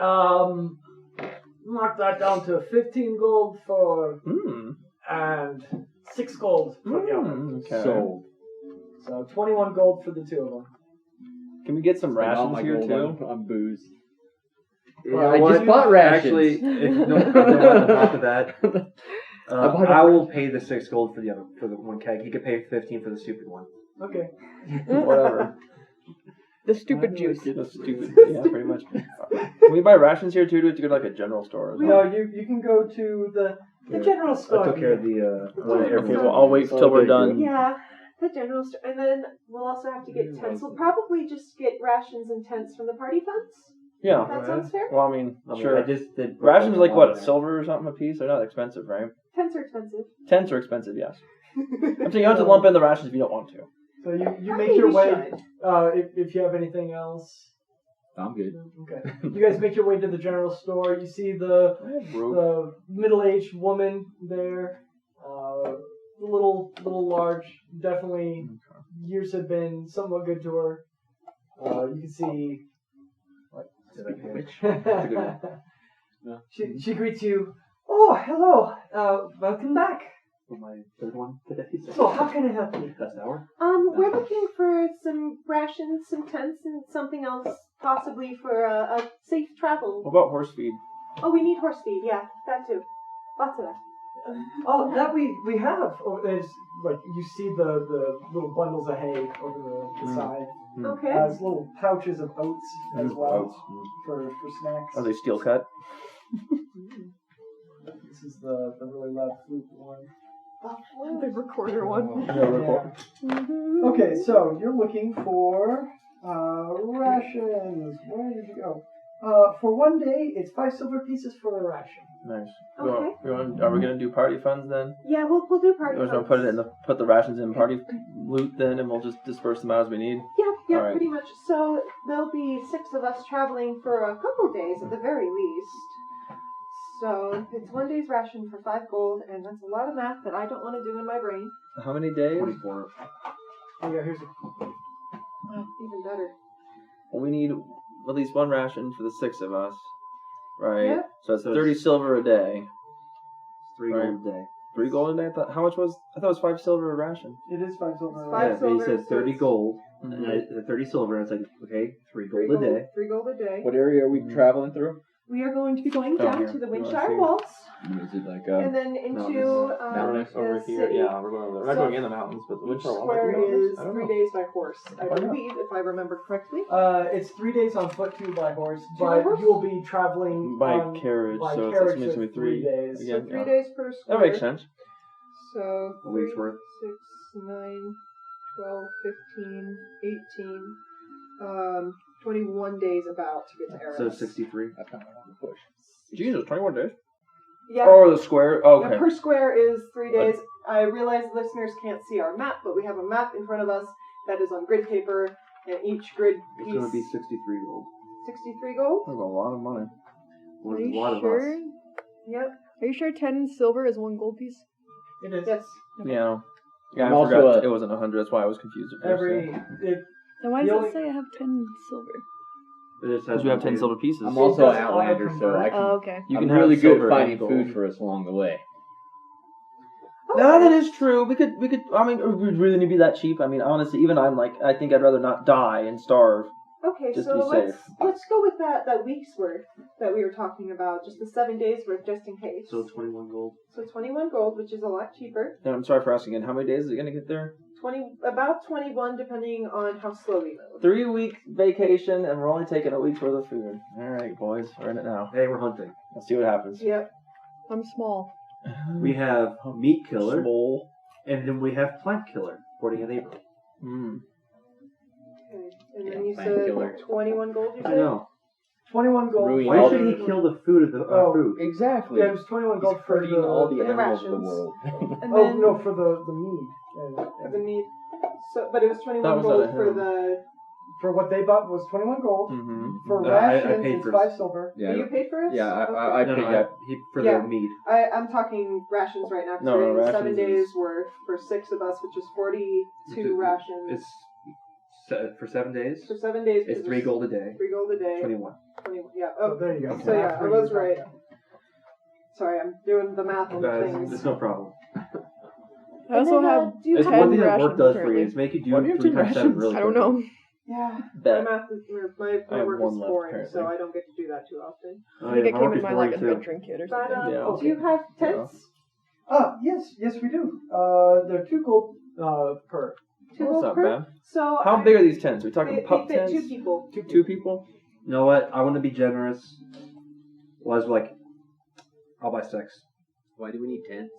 mark that down to 15 gold for and 6 gold for the other. Okay. So 21 gold for the two of them. Can we get some rations here too? On booze. Well, I just bought rations. Actually, if no, on top of that, bought I a- will pay the 6 gold for the one keg. He could pay 15 for the stupid one. Okay. Whatever. The stupid juice. That's stupid. Yeah, pretty much. Can we buy rations here too? Do we have to go to like a general store? Or No, something? you can go to the Yeah. general I store. took care of the one at Okay, everyone. well I'll wait till we're done. Yeah, the general store. And then we'll also have to get tents. We'll probably just get rations and tents from the party funds. Yeah. That sounds fair. Well, I mean, I sure. just did Rations are like what, there. silver or something a piece? They're not expensive, right? Tents are expensive. Tents are expensive, yes. I'm saying you don't have to lump in the rations if you don't want to. So you I make think your we way. should. If you have anything else. I'm good. Okay. You guys make your way to the general store. You see the middle-aged woman there. A little large. Definitely years have been somewhat good to her. You can see. That's a good one. She greets you. Oh, hello. Welcome back. For my third one today. So how can I help you? Best hour. We're looking for some rations, some tents, and something else, possibly for a safe travel. What about horse feed? Oh, we need horse feed. Yeah, that too. Lots of that. Oh, that we have. Oh, there's like you see the little bundles of hay over the side. Okay. There's little pouches of oats as well for snacks. Are they steel cut? This is the really loud flute one. The recorder one. Yeah. Okay, so you're looking for rations. Where did you go? For one day, it's 5 silver pieces for a ration. Nice. Okay. Are we gonna do party funds then? Yeah, we'll do party We're funds. gonna put the rations in party loot then, and we'll just disperse them out as we need. Yeah, All right. pretty much. So there'll be 6 of us traveling for a couple days at the very least. So it's one day's ration for 5 gold, and that's a lot of math that I don't want to do in my brain. How many days? 24. Oh yeah, here's Even better. Well, we need at least one ration for the 6 of us, right? Yeah. So it's So 30 it's- silver a day. 3 Right. gold a day. 3 gold a day? How much was? I thought it was 5 silver a ration. it is 5 silver. It's 5 Yeah, but he silver, said 30 so gold, Mhm. and 30 silver, and it's like, okay, 3 3 gold a day. 3 gold a day. What area are we traveling through? We are going to be going Oh, down here. to the You wanna Windshire see? Walls, Is it like and then into Mountains the over here. city. Yeah, we're going over there. We're not So going in the mountains, but the Each Winter Wall. square is I don't 3 know. days by horse, I don't know. believe, if I remember correctly. It's 3 days on foot, 2 by horse, 2 by but horse? you'll be traveling By on, carriage, by so carriage, it's going to be 3 days. So Again, 3 yeah. days per square. That makes sense. So A week's 3, worth. 6, 9, 12, 15, 18, 21 days about to get to Eros. So 63. I kind of want to push. Jesus, 21 days. Yeah. Oh, the square. Oh, Yeah, okay. per square is 3 days. I realize listeners can't see our map, but we have a map in front of us that is on grid paper, and each grid It's piece going to be 63 gold. 63 gold. That's a lot of money. Well, Are there's you a lot sure? of us. Yep. Are you sure 10 silver is 1 gold piece? It is. Yes. Yeah. Yeah, I'm I also forgot a- it wasn't 100. That's why I was confused at first. Then why The does only- it say I have 10 silver? It just has Because we have 10 one silver pieces. I'm also an doesn't outlander, so auto-convert. I can. Oh, okay. You I'm can have really good silver at finding and gold. food for us along the way. No, that is true. We could. I mean, we really need to be that cheap. I mean, honestly, even I'm like, I think I'd rather not die and starve. Okay, Just so to be let's go with that week's worth that we were talking about, just the 7 days worth, just in case. So 21 gold. So 21 gold, which is a lot cheaper. And I'm sorry for asking again. How many days is it going to get there? About 21, depending on how slow we move. 3-week vacation, and we're only taking a week's worth of food. All right, boys, we're in it now. Hey, we're hunting. Let's see what happens. Yep. I'm small. We have meat killer, Small. and then we have plant killer, according to April. Mm. Okay. And then Yeah, you plant said killer. 21 gold, you I said? know. 21 gold. Ruining Why all should he kill the food of the food? Exactly. Yeah, it was 21 gold for Hurting all the for the animals of the rations. world. And Oh, then no, for the mead. for the meat. So, but it was 21 That was gold at for him. the... For what they bought was 21 gold. Mm-hmm. For I rations, paid it's for 5 silver. Yeah, You paid for it? yeah. I Okay. paid No, that. he for Yeah. the meat. I'm talking rations right now. 'Cause No, we're doing rations 7 days is- worth for 6 of us, which is 42 rations. It's for 7 days. For 7 days. It's 3 gold a day. 3 gold a day. 21. 21. Yeah. Oh, Oh, there you go. So yeah, I was right. Sorry, I'm doing the math on Guys, things. it's no problem. I also And then, have do you It's have one thing that rations work does for currently. you. It's make you do Why do you have 3 10 times 7 rations? really I don't quickly. know. Yeah. Bet. My math is my I have work one is left, boring, apparently. so I don't get to do that too often. Oh, I think yeah, it my came work in is my boring like too. adventuring kit or But something. Yeah. do you have tents? Yes, we do. They're 2 gold per. 2 That's gold not per? bad. So How big are these tents? Are we talking They pup fit tents? 2 people. Two people? You know what? I want to be generous. Well, I was like, I'll buy 6. Why do we need tents?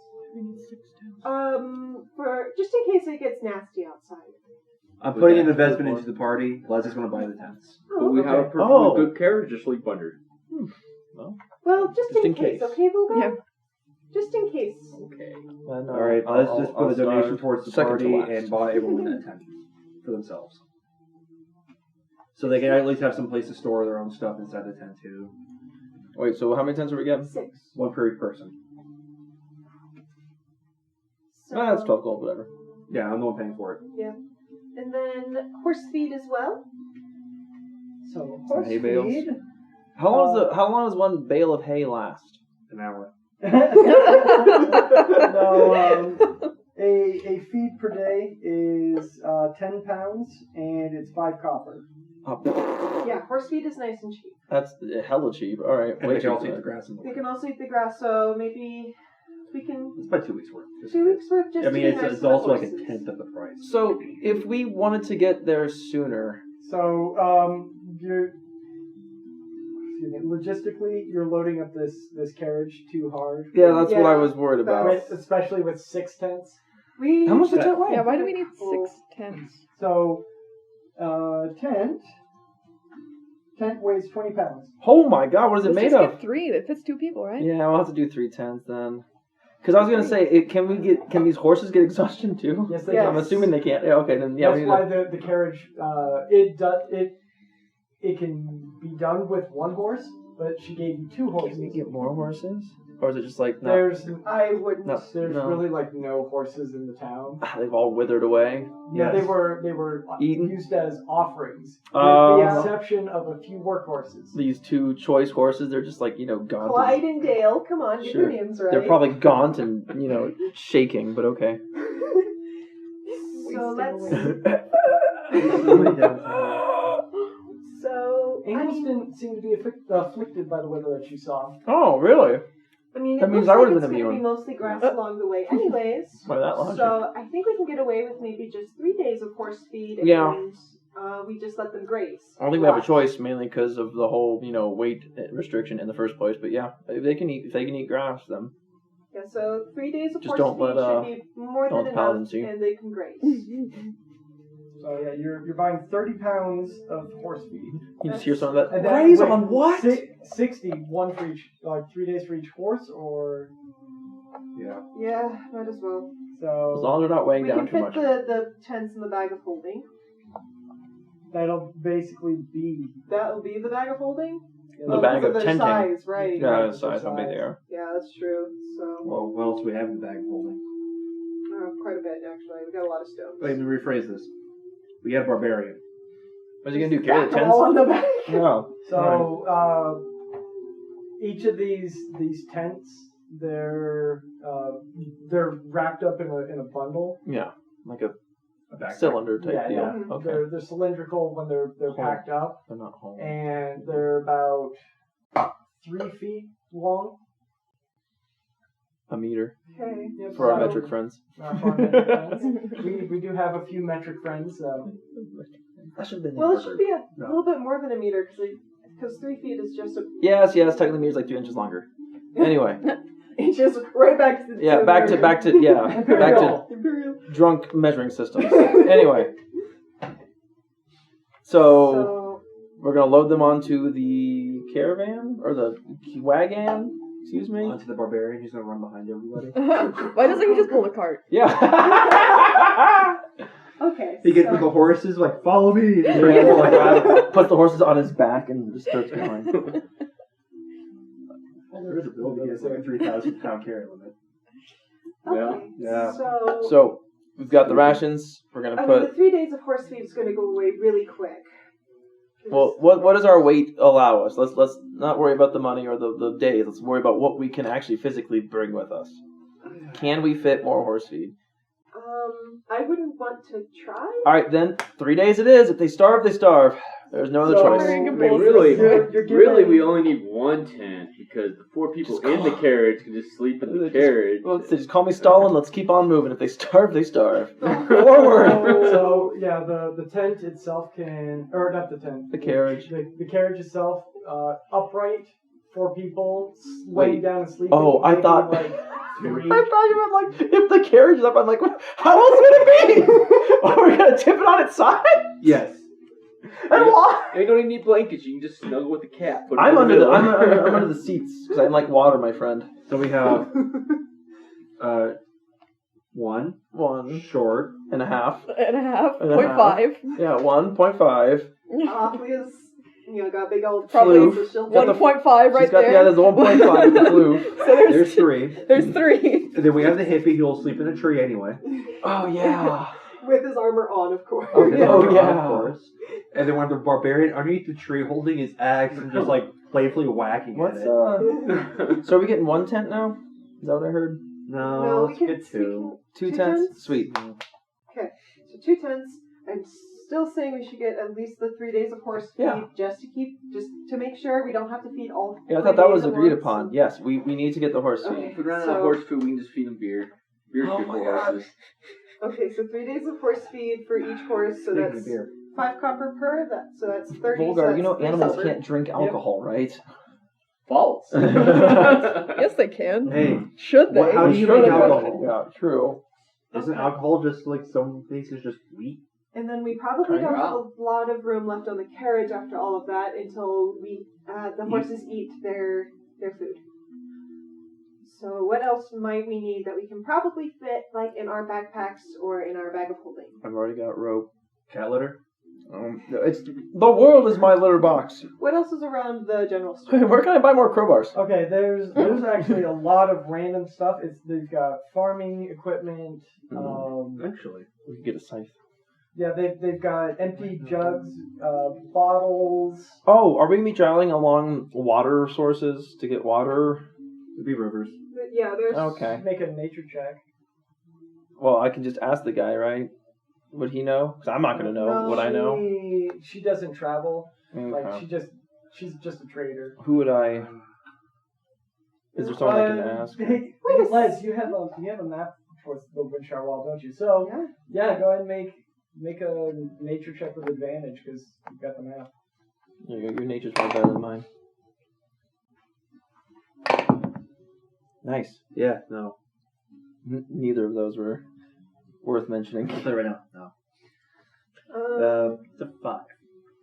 For just in case it gets nasty outside. I'm Would putting an that investment work? into the party. Leslie's going to buy the tents. But we okay. have a perfectly Oh. good carriage to sleep under. Well, just in case, okay, Vulgar? Yeah. Just in case. Okay. All right, let's just put a donation towards the second to party last. and buy everyone a tent for themselves. So they can at least have some place to store their own stuff inside the tent too. Wait, so how many tents are we getting? 6. 1 per person. So, Ah, that's 12 gold, whatever. Yeah, I'm the one paying for it. And then horse feed as well. So horse hay bales. feed. How long does one bale of hay last? An hour. No, a feed per day is 10 pounds, and it's 5 copper. Yeah, horse feed is nice and cheap. That's hella cheap. All right, And way they can cheaper also eat than the grass in the They winter. can also eat the grass, so maybe we can It's about 2 weeks worth. 2 weeks worth just I mean, to be it's, nice it's to the also like a horses. tenth of the price. So, if we wanted to get there sooner, So, logistically, you're loading up this carriage too hard. yeah, that's what Yeah, I was worried about. Especially with 6 tents. We How much does that weigh? Yeah, why do we need 6 tents? So, tent weighs 20 pounds. Oh my god, what is it Let's made just of? get 3. That fits 2 people, right? Yeah, we'll have to do 3 tents then. Because I was gonna say, can these horses get exhaustion too? Yes, they Yes. can. I'm assuming they can't. Yeah, okay, then yeah. That's we need why to, the carriage it can be done with 1 horse, but she gave you 2 horses. can we get more horses, or is it just like no? I wouldn't. No. There's No. really like no horses in the town. They've all withered away. Yeah, Yes. they were Eaten? used as offerings, with Oh. the exception of a few workhorses. These 2 choice horses, they're just like gaunt. Clyde and Dale, come on, get Sure. your names right. They're probably gaunt and shaking, but okay. So let's. So Angels didn't seem to be afflicted by the weather that you saw. Oh, really? I mean, That it means looks I like would've it's been going to be immune. mostly grass along the way, anyways. By that logic. So I think we can get away with maybe just 3 days of horse feed, and Yeah. we just let them graze. I don't think we have a choice, mainly because of the whole, weight restriction in the first place. But yeah, if they can eat grass, then Yeah, so 3 days of Just horse don't feed let, should be more don't than let the paladin enough, see. and they can graze. So yeah, you're buying 30 pounds of horse feed. you just hear some of that. And that Graze weight- on what? 60, 1 for each, 3 days for each horse, or Yeah. Yeah, might as well. As so long as they're not weighing We down can too fit much. the tents in the bag of holding. that'll basically be That'll be the bag of holding? The bag because of their tenting. size, right. Yeah, Right, the size how big they are. Yeah, that's true. So Well, what else do we have in the bag of holding? quite a bit, actually. We got a lot of stones. Wait, let me rephrase this. We got a barbarian. What are you gonna do? Carry the Stack them all on tents? the back. No. So each of these tents, they're wrapped up in a bundle. Yeah, like a backpack. cylinder type Yeah, deal. yeah. Okay. They're cylindrical when they're packed up, They're not home. and they're about 3 feet long. A meter Okay. Yep, for our so- metric friends. for our metric friends. We do have a few metric friends. That should have been. Well, it should be a No. little bit more than a meter, because 3 feet is just a... Yes. Technically, meter's like 3 inches longer. Anyway, It's just right back to the... yeah. Back to Imperial. drunk measuring systems. Anyway, so we're gonna load them onto the caravan or the wagon. Excuse me. Onto the barbarian, he's gonna run behind everybody. Why doesn't he just pull the cart? Yeah. Okay. He gets so- with the horses, like, follow me. Puts the horses on his back and just starts going. Well, there is a building. It's like a 3,000 pound carry limit. Okay. Yeah. So we've got the rations. We're gonna I mean, the put. 3 days of horse feed is going to go away really quick. Well, what does our weight allow us? Let's not worry about the money or the days. Let's worry about what we can actually physically bring with us. Can we fit more horse feed? I wouldn't want to try. All right, then 3 days it is. If they starve, they starve. There's no other So- choice. Very I good mean, balls. really, You're giving- really, we only need one tent because the 4 people Just in the call- carriage can just sleep in the carriage. Well, they just call me Stalin. Let's keep on moving. If they starve, they starve. So, Forward. so yeah, the tent itself can, or not the tent, The carriage. The carriage itself, upright, 4 people laying Wait. down and sleeping. Oh, I maybe thought- like 3. I thought you meant like if the carriage is up. I'm like, how else would it be? Are we gonna tip it on its side? Yes. And why? You don't even need blankets. You can just snuggle with the cat. Put it I'm in under the middle. I'm under the seats because I'm like water, my friend. So we have one 1.5 short. And a half. And a half. 0.5. Yeah, 1.5. Ophelia's, got a big old Probably floof, so she'll Got the- 1.5 right She's got there. yeah, there's the 1.5 with the flu. So there's There's 3. there's 3. And then we have the hippie who will sleep in a tree anyway. Oh yeah. with his armor on, of course. Oh, yeah. Of course. And then we have the barbarian underneath the tree holding his axe and just like playfully whacking What's at it. So are we getting 1 tent now? Is that what I heard? No, No, we let's can get 2. 2 Two tents? tents? Sweet. Okay, so 2 tents. I'm still saying we should get at least the 3 days of horse feed, Yeah. just to make sure we don't have to feed all. Yeah, I 3 thought that days was at agreed once. upon. Yes, we need to get the horse feed. Okay. If we run out So- of horse food, we can just feed them beer. Beer's Oh good my for God. horses. Okay, so 3 days of horse feed for each horse, so Speaking that's of beer. 5 copper per. So that's 30. Volgar, so you know that's 3 animals silver. can't drink alcohol, right? False. Yes, they can. Hey, Should they? How do you Sure make they alcohol? Yeah, true. isn't alcohol just like some places just wheat? And then we probably Kinda. don't have a lot of room left on the carriage after all of that until the horses eat their food. So what else might we need that we can probably fit like in our backpacks or in our bag of holding? I've already got rope. Cat litter? It's the world is my litter box. What else is around the general store? Where can I buy more crowbars? Okay, there's actually a lot of random stuff. They've got farming equipment. Actually. We can get a scythe. Yeah, they've got empty jugs, bottles. Oh, are we gonna be traveling along water sources to get water? It'd be rivers. Yeah, there's Okay. Make a nature check. Well, I can just ask the guy, right? Would he know? Because I'm not gonna know. Would I know? She doesn't travel. Like Okay. she's just a trader. Who would I? Is there someone I can ask? Hey, Les, you have a map for the Windshire Wall, don't you? So yeah, go ahead and make a nature check with advantage because you've got the map. There you go. Your nature's probably better than mine. Nice. Yeah, no. Neither of those were worth mentioning. I'll tell you right now. No. It's a 5.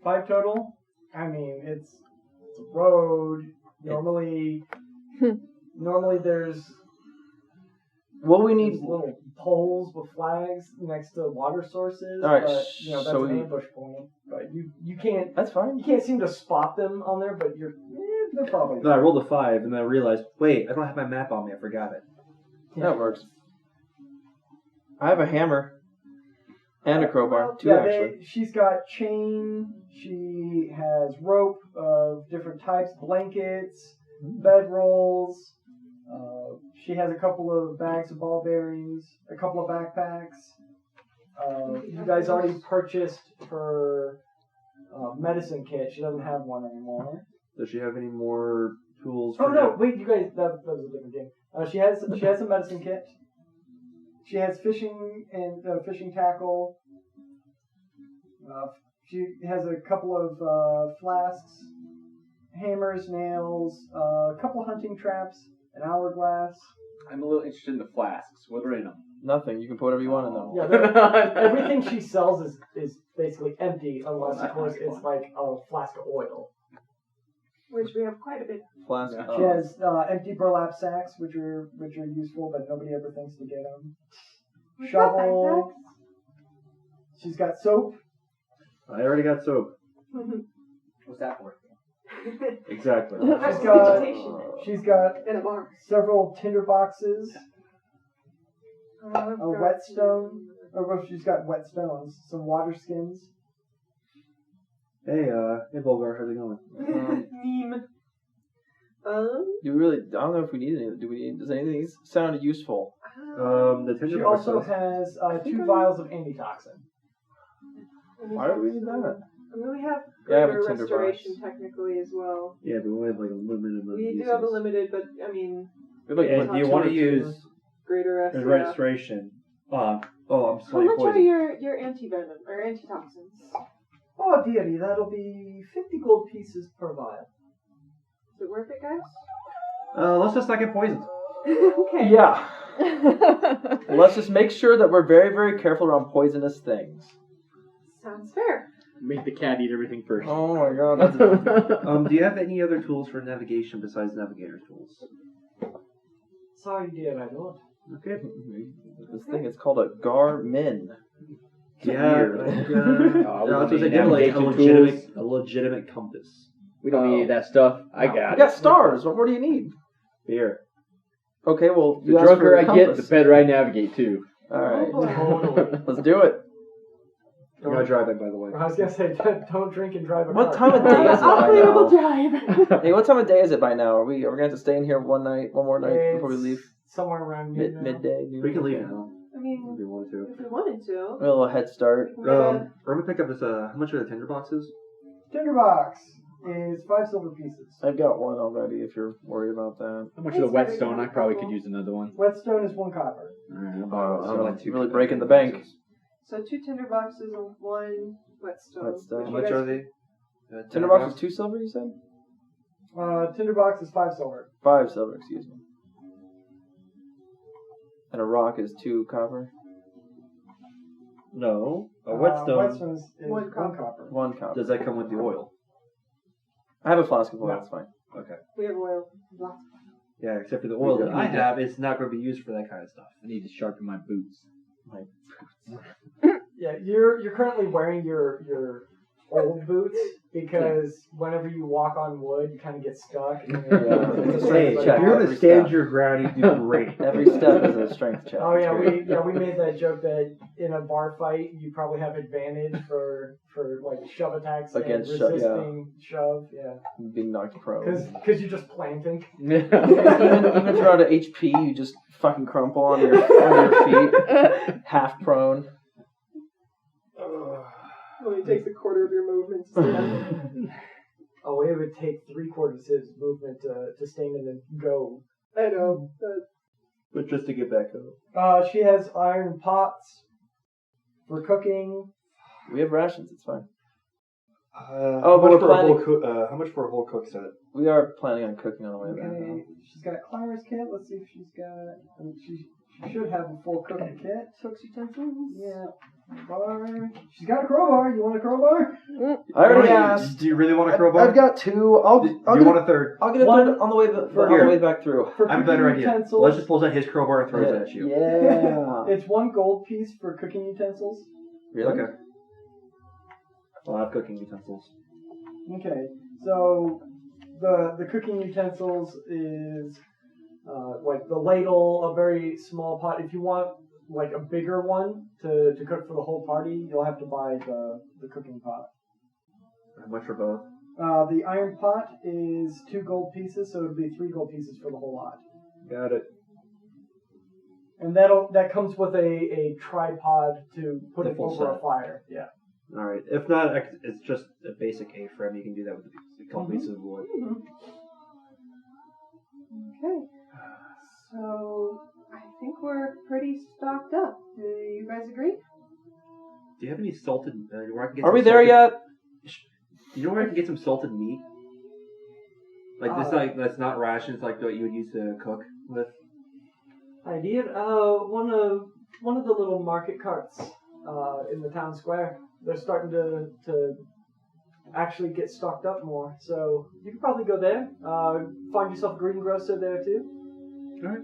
5 total. I mean, it's a road. Normally there's Well, we these need. little poles with flags next to water sources. All right, but, that's so an we- ambush point. But you can't That's fine. seem to spot them on there. But they're probably No, I rolled a 5 and then I realized, wait, I don't have my map on me. I forgot it. That works. I have a hammer and a crowbar. well, Two, Yeah, actually. she's got chain. She has rope of different types, blankets, bed rolls. She has a couple of bags of ball bearings, a couple of backpacks. You guys already purchased her medicine kit. She doesn't have one anymore. Does she have any more tools? Oh for no! now? Wait, you guys. That was a different game. She has a medicine kit. She has fishing and fishing tackle. She has a couple of flasks, hammers, nails, a couple of hunting traps, an hourglass. I'm a little interested in the flasks. What are in them? Nothing. You can put whatever you want in them. Yeah, everything she sells is basically empty, unless of course That's it's like a flask of oil. Which we have quite a bit. Flask. Yeah. Oh. She has empty burlap sacks, which are useful, but nobody ever thinks to get them. We've got Shovel. She's got soap. I already got soap. What's that for? Exactly. She's got In a bar. several tinder boxes, I've a got- whetstone. Well, she's got whetstones, some water skins. Hey, Bulgar, how's it going? Meme. Do we really? I don't know if we need any. Do we need? Does any of these sound useful? The tinder She also boxes. has 2 vials of antitoxin. Why do we need that? I mean, we have Yeah, I have a greater tinder restoration box. technically as well. Yeah, but we have like a limited amount of We do uses. have a limited, but I mean, We have like And one, you two, want or to two. use greater the SRF. registration. I'm How slightly much are poisoned. your anti-venom or antitoxins? Oh dearie, that'll be 50 gold pieces per vial. Is it worth it, guys? Let's just not get poisoned. Okay. Yeah. Let's just make sure that we're very, very careful around poisonous things. Sounds fair. Make the cat eat everything first. Oh my god, that's Do you have any other tools for navigation besides navigator tools? Sorry, dear, I don't. Okay. this thing is called a Garmin. Yeah. Weird. we No, don't so need they give like navigation a legitimate compass. We don't need that stuff. I got You it. got stars. What more do you need? Here. Okay, well, The you asked for drunker a I get, compass. the better I navigate too. All right, Totally. let's do it. You're not driving, by the way. I was gonna say, don't drink and drive a What car. time of day is it by Off-label now? drive. Hey, what time of day is it by now? Are we gonna have to stay in here one more night before we It's leave? Somewhere around noon now. Midday. Noon? We can leave now I mean, if we wanted to. if we wanted to. A little head start. we can Irma picked up this. How much are the tinder boxes? Tinderbox is 5 silver pieces. I've got one already. If you're worried about that. How much of the whetstone? I probably could use another one. Whetstone is 1 copper. Alright, I'll Oh, buy I'm one. like really breaking the bank. So 2 tinder boxes and 1 whetstone. Whetstone. Which How you much guys- are they? Tinderbox is 2 silver. You said Tinderbox is 5 silver. 5 silver. Excuse me. And a rock is 2 copper. No, a whetstone. Whetstone is 1 1 copper. copper. 1 copper. Does that come with the oil? I have a flask of oil. No. That's fine. Okay. We have oil. Lots. Yeah, except for the oil that I have, it's not going to be used for that kind of stuff. I need to sharpen my boots. Yeah, you're currently wearing your old boots because whenever you walk on wood, you kind of get stuck. And It's a Hey, strength if check. you're going every to stand step. your ground, you do great. Every step is a strength check. Oh It's yeah, great. we made that joke that in a bar fight you probably have advantage for like shove attacks Against and shove, yeah. resisting shove, yeah, Being knocked prone. because you're just planting. even if you're out of HP, you just fucking crumple on your feet, half prone. Only takes a quarter of your movement to stand. Oh, it would take 3/4 of his movement to stand and then go. I know. But just to get back up. She has iron pots for cooking. We have rations. It's fine. How but much we're for a planning- whole how much for a whole cook set? We are planning on cooking on the way back. Okay, she's got a climber's kit. Let's see if she's got. She should have a full cooking kit. Cooks utensils. Yeah. Bar. She's got a crowbar. You want a crowbar? I already asked. Do you really want a crowbar? I've got 2. I'll Do get you want a third? I'll get a One third on the way Here. back through. For I have a better cooking idea. utensils, Let's just pull out his crowbar and throw it at you. Yeah. It's 1 gold piece for cooking utensils. Really? Okay. I'll have cooking utensils. Okay, so the cooking utensils is like the ladle, a very small pot. If you want like a bigger one to cook for the whole party, you'll have to buy the cooking pot. How much for both? The iron pot is 2 gold pieces, so it'll be 3 gold pieces for the whole lot. Got it. And that comes with a tripod to put The it full over set. a fire. Yeah. All right. If not, it's just a basic A-frame. You can do that with a couple pieces of wood. Okay. So I think we're pretty stocked up. Do you guys agree? Do you have any salted? Where I can get Are some we there salted- yet? You know where I can get some salted meat? Like this, that's not rations, like what you would use to cook with. Idea. One of the little market carts in the town square. They're starting to actually get stocked up more. So you can probably go there. Find yourself a greengrocer there too. All right.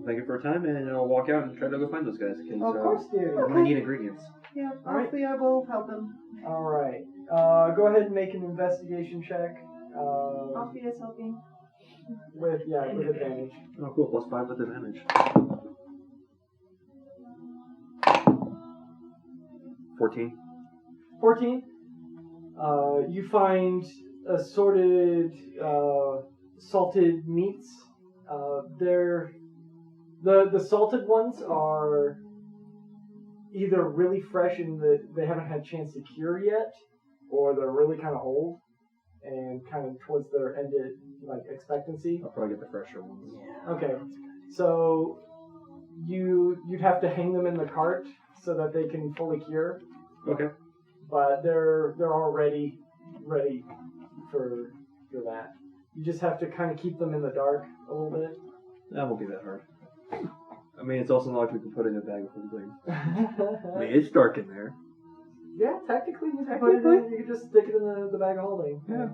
Thank you for your time, and I'll walk out and try to go find those guys. Cause, Of course, dude. I'm gonna need ingredients. Yeah, Alright. Althea will help them. All right. Go ahead and make an investigation check. Althea's helping. With advantage. Oh, cool. +5 with advantage. 14. 14. You find assorted salted meats. They're the salted ones are either really fresh and they haven't had a chance to cure yet, or they're really kind of old and kind of towards their ended expectancy. I'll probably get the fresher ones. Okay, so you'd have to hang them in the cart so that they can fully cure. Okay. But they're already ready for that. You just have to kind of keep them in the dark a little bit. That won't be that hard. I mean, it's also not like we can put it in a bag of holding. I Yeah, mean, it's dark in there. technically you can put it in. You can just stick it in the bag of holding. Yeah.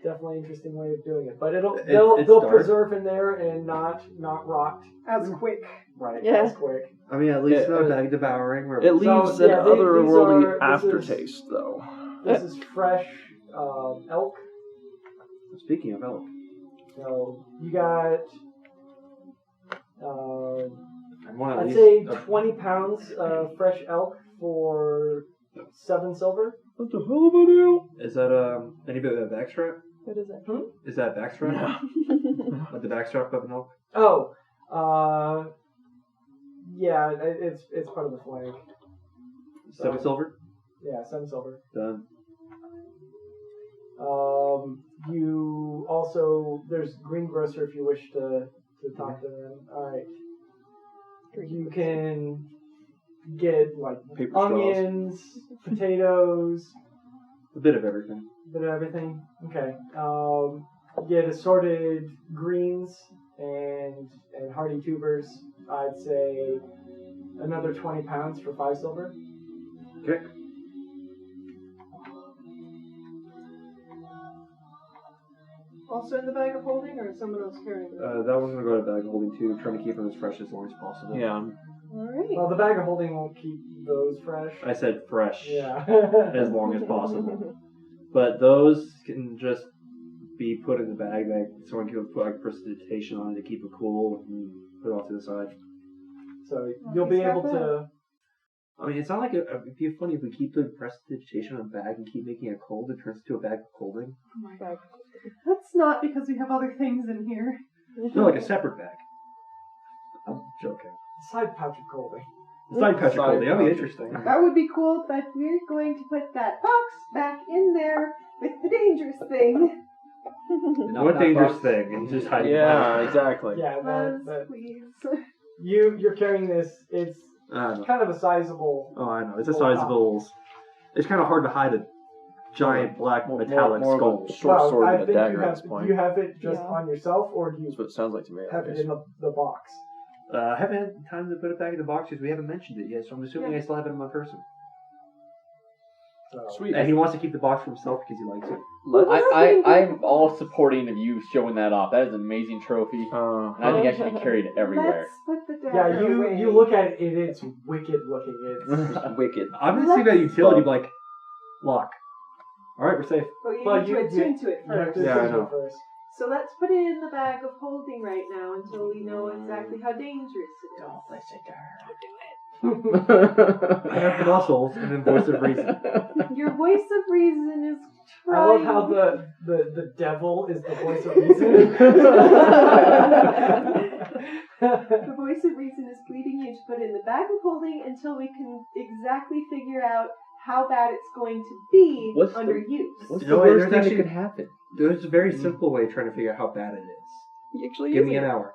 Definitely an interesting way of doing it. But they'll It's dark. preserve in there and not rot As quick. right Yeah. as quick. I mean, at least Yeah, not bag devouring. Or It leaves So, an yeah, otherworldly this is- aftertaste, though. This is fresh elk. Speaking of elk, So you got I want at I'd least say 20 pounds of fresh elk for 7 silver. What the hell of a deal? Is that any bit of a backstrap? What is it? Is that a backstrap? Like the backstrap of an elk? Oh, yeah, it's part of the flank. 7 silver? Yeah, 7 silver. Done. You also there's greengrocer if you wish to talk to them. All right. You can get Paper straws. onions, potatoes, A bit of everything. bit of everything. Okay. Get assorted greens and hardy tubers. I'd say another 20 pounds for 5 silver. Okay. Also in the bag of holding, or is someone else carrying it? That one's gonna go to bag holding too, trying to keep them as fresh as long as possible. Yeah. Alright. Well, the bag of holding won't keep those fresh. I said fresh Yeah. as long as possible. But those can just be put in the bag that someone can put like precipitation on it to keep it cool and put it off to the side. So you'll be able to. I mean, it's not like it'd be funny if we keep the prestidigitation on a bag and keep making it cold. It turns into a bag of holding. Oh my god. That's not because we have other things in here. No, like a separate bag. I'm joking. Side pouch of holding. Side patch of Side holding. That'd be pouch. interesting. That would be cool, but we're going to put that box back in there with the dangerous thing. What dangerous thing? And just hiding. Yeah, exactly. Yeah, Buzz, please. you're carrying this. It's I know. kind of a sizable. Oh, I know. It's a sizable. It's kind of hard to hide a giant black metallic more skull. of a short sword I than a think dagger at this point. do you have it just Yeah. on yourself, or do you That's what it sounds like to me. have it in the box? I haven't had time to put it back in the box because we haven't mentioned it yet, so I'm assuming I still have it in my person. So, Sweet. And he wants to keep the box for himself because he likes it. I'm all supporting of you showing that off. That is an amazing trophy. And I think I should be carried everywhere. Let's put the yeah, dagger away. you look at it, and it's wicked looking. It's Wicked. I'm going to see that utility, like, lock. Alright, we're safe. But you Well, need you- to attune to it you have first. to Yeah, I attune to know. it first. So let's put it in the bag of holding right now until we know exactly how dangerous it is. Don't listen to her. I have muscles and then voice of reason. Your voice of reason is I trying. love how the devil is the voice of reason. The voice of reason is pleading you to put it in the bag of holding until we can exactly figure out how bad it's going to be What's under the- use. What's You the know what, worst there's thing actually- that could happen? There's a very simple way of trying to figure out how bad it is. Actually, Give me an hour.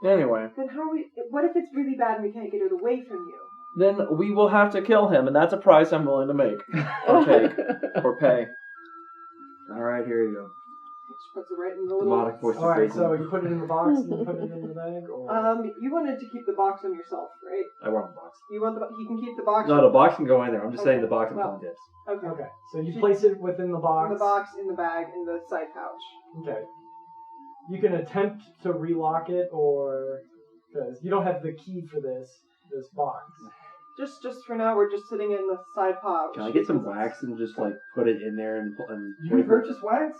Anyway, Then what if it's really bad and we can't get it away from you? then we will have to kill him, and that's a price I'm willing to make. Or take. Or pay. Alright, here you go. Which puts it right in the little... Demonic voice of Alright, reason. so you put it in the box and you put it in the bag? Or... You wanted to keep the box on yourself, right? I want the box. You want you can keep the box. No, the box can go in there. I'm just Okay. saying the box and Well. calling dibs. Okay. Okay, so you place it within the box. In the box, in the bag, in the side pouch. Okay. You can attempt to relock it, or because you don't have the key for this box. Just for now, we're just sitting in the side pouch. Can I get some wax and just like put it in there and You can purchase wax.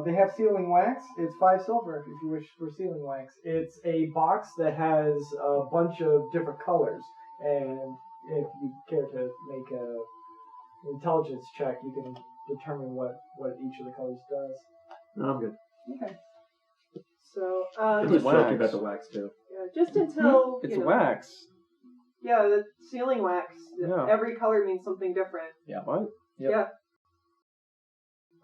They have sealing wax. It's 5 silver if you wish for sealing wax. It's a box that has a bunch of different colors, and if you care to make a intelligence check, you can determine what each of the colors does. No, I'm good. Okay. So, I'm It's just wax. joking about the wax too. yeah, just until It's you know, wax. Yeah, the sealing wax. Yeah. Every color means something different. What? Yep. Yeah.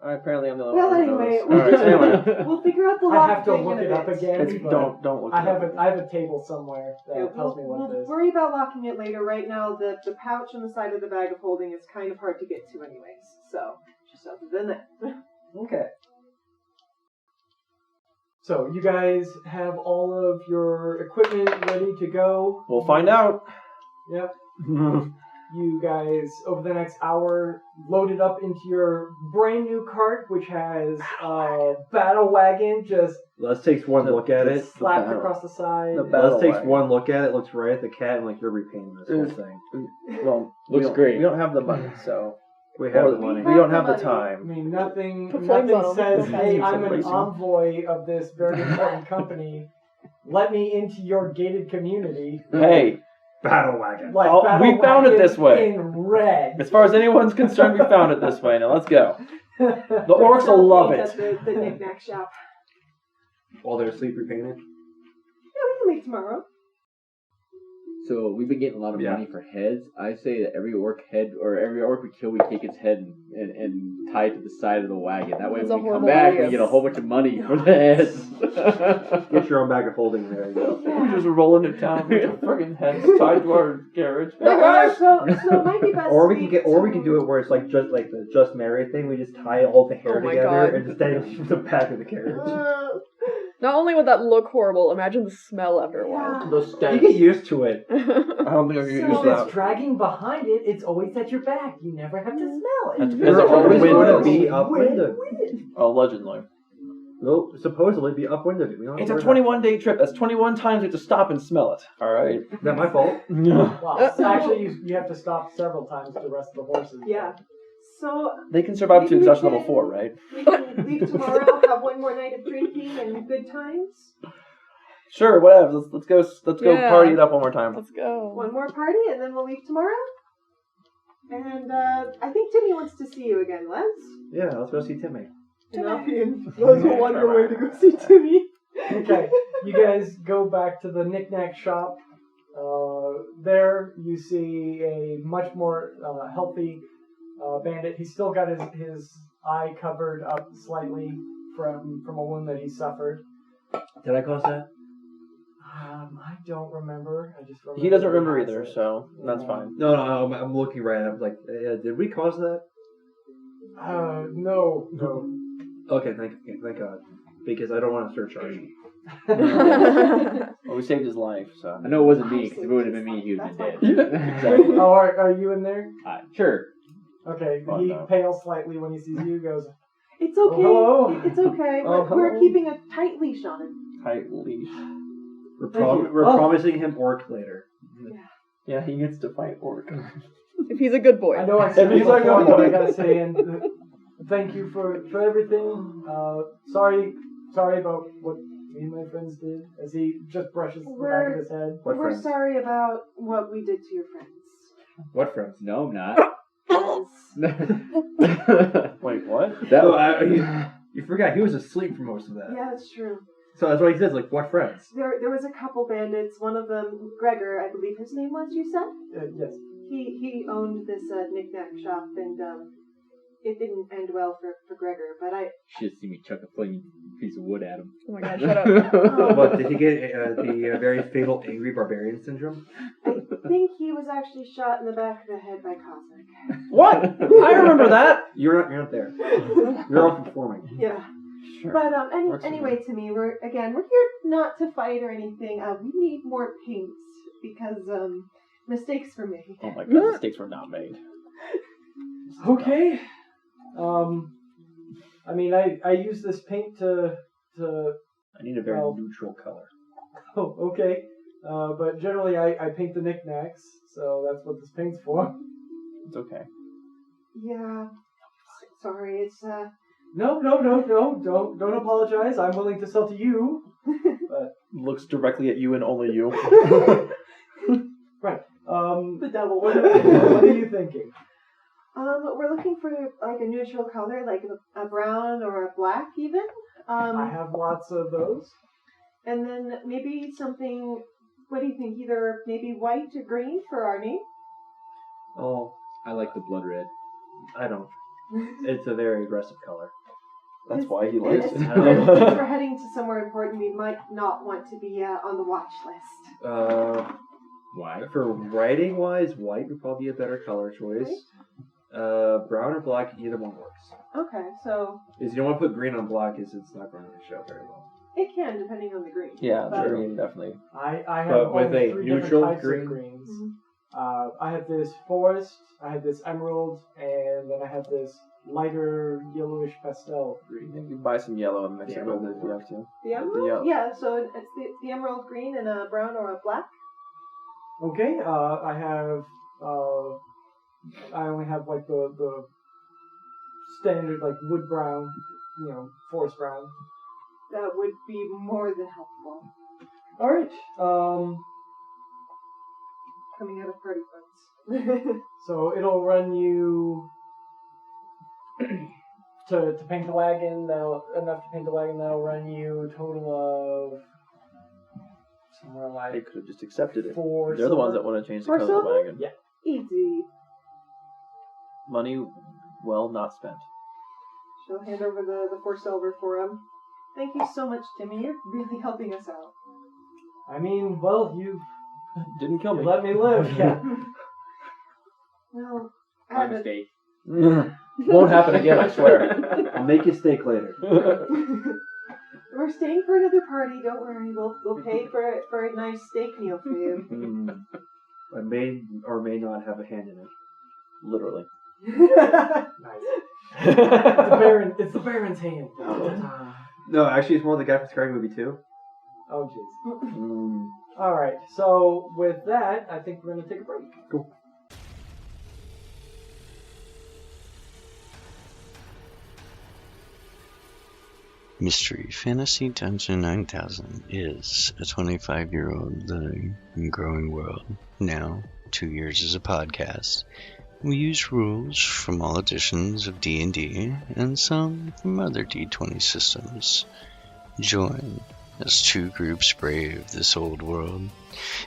Apparently I'm the only Well, one who anyway, knows. we'll Alright, just- anyway. We'll figure out the I lock have to thing look in it a up bit. again. It's, but don't look it I up. have a table somewhere that Yeah, tells me what it we'll is. worry about locking it later. Right now, the pouch on the side of the bag of holding is kind of hard to get to anyways. So, just other than that. Okay. So you guys have all of your equipment ready to go. We'll find out. Yep. You guys, over the next hour, load it up into your brand new cart, which has a battle wagon just Les takes one look at it. slapped battle- across the side. the battle Les takes wagon. one look at it, looks right at the cat, and like, you're repainting this whole thing. Well, Looks great. We don't have the money, so We have Or the money. we don't have the money. I time. mean, nothing Put flames on 'em. says, Okay. hey, Use I'm some an racing. envoy of this very important company. Let me into your gated community. Hey, Battle wagon. Like Oh, battle we found it wagon this way. in red. as far as anyone's concerned, we found it this way. Now let's go. The orcs will love At it. the knick-knack shop. While they're asleep, repainted. Yeah, we can leave tomorrow. So we've been getting a lot of Yeah. money for heads. I say that every orc head or every orc we kill, we take its head and tie it to the side of the wagon. That way, That's when a we come horrible back, idea. we get a whole bunch of money for the heads. Get your own bag of holding. There you go. We're just rolling it down with the friggin' heads tied to our carriage. Hey No, guys! so it might be best. Or we to can leave do it where it's like the just married thing. We just tie all the hair Oh my together God. and just leave the back of the carriage. Not only would that look horrible, imagine the smell after a while. The You stench. get used to it. I don't think I can get So- used to If it's that. dragging behind it, it's always at your back. You never have to smell it. That depends You're on always the wind going to is. be upwinded. Allegedly. Well, supposedly be upwinded. We don't have It's to a worry about 21-day trip. That's 21 times we have to stop and smell it. Alright? it. Is that my fault? Well, actually, you have to stop several times to rest the horses. Yeah. So They can survive to Maybe we exhaustion level can- 4, right? we can leave tomorrow, have one more night of drinking and good times. Sure, whatever. Let's go Yeah. party it up one more time. Let's go. One more party and then we'll leave tomorrow. And I think Timmy wants to see you again, Les. Yeah, let's go see Timmy. And Alfie will wander away to go see Timmy. Okay, you guys go back to the knick-knack shop. There you see a much more healthy bandit. He's still got his eye covered up slightly from a wound that he suffered. Did I cause that? I don't remember. I just remember He doesn't remember he has either, it. so that's Yeah. fine. No, I'm looking right. I'm like, did we cause that? No. Okay, thank God. Because I don't want to surcharge. Well, we saved his life, so. I know it wasn't me, because if it would have been me, he would have been dead. Exactly. Oh, are you in there? Sure. Okay, Oh, he no. pales slightly when he sees you. Goes, It's okay. hello. It's okay. Oh, We're hello. keeping a tight leash on him. Tight leash. We're Thank you. promising him orc later. Yeah, he gets to fight orc. If he's a good boy. I know I said And it he's like, before, "Oh, but I boy." gotta say, and thank you for everything. Sorry about what me and my friends did. As he just brushes the back of his head. What We're friends? sorry about what we did to your friends. What friends? No, I'm not. Wait, what? That You forgot he was asleep for most of that. Yeah, that's true. So that's what he says. Like, what friends? There was a couple bandits. One of them, Gregor, I believe his name was. You said Yes. he owned this knick-knack shop, and it didn't end well for Gregor. But I should see me chuck a flaming piece of wood at him. Oh my god, shut up. What, did he get the very fatal angry barbarian syndrome? I think he was actually shot in the back of the head by Cosmic. What? I remember that. You're not there. You're all performing. Yeah. Sure. But Works for anyway, to me, we're here not to fight or anything. We need more paints because mistakes were made. Oh my god, mistakes were not made. Okay. I mean, I use this paint to. I need a very Well- neutral color. Oh, okay. But generally, I paint the knickknacks, so that's what this paint's for. It's okay. Yeah. Sorry, it's No, don't apologize. I'm willing to sell to you. Looks directly at you and only you. Right. the devil. What are you thinking? We're looking for like a neutral color, like a brown or a black, even. I have lots of those. And then maybe something. What do you think? Either maybe white or green for our name. Oh, I like the blood red. I don't. It's a very aggressive color. That's why he likes Since it. we're heading to somewhere important, we might not want to be on the watch list. Why? For writing wise, white would probably be a better color choice. Brown or black, either one works. Okay, so Is you don't want to put green on black, is it's not going to show very well. it can, depending on the green. Yeah, But- green definitely. I have But with only a 3 neutral different types green? of greens. Mhm. I have this forest, I have this emerald, and then I have this lighter yellowish pastel green. You can buy some yellow and mix Yeah, it with it if you have to. The emerald? yellow. Yeah, so it's the emerald green and a brown or a black. Okay, I have I only have like the standard like wood brown, forest brown. That would be more than helpful. All right. Coming out of party funds. So it'll run you to paint the wagon. Enough to paint the wagon. That'll run you a total of somewhere They like could have just accepted it. 4. They're the ones that silver. want to change the For color of the silver? wagon. Yeah. Easy. Money well not spent. She'll hand over the 4 silver for him. Thank you so much, Timmy. You're really helping us out. I mean, well, you Didn't kill me. let me live. Yeah. Well, I My have a mistake. Won't happen again, I swear. I'll make you steak later. We're staying for another party. Don't worry. We'll pay for a nice steak meal for you. I may or may not have a hand in it. Literally. Nice. It's the Baron's hand. No, actually, it's more the guy from Scary Movie too. Oh, jeez. All right. So with that, I think we're gonna take a break. Cool. Mystery Fantasy Dungeon 9000 is a 25-year-old living and growing world, now 2 years as a podcast. We use rules from all editions of D&D and some from other D20 systems. Join as 2 groups brave this old world,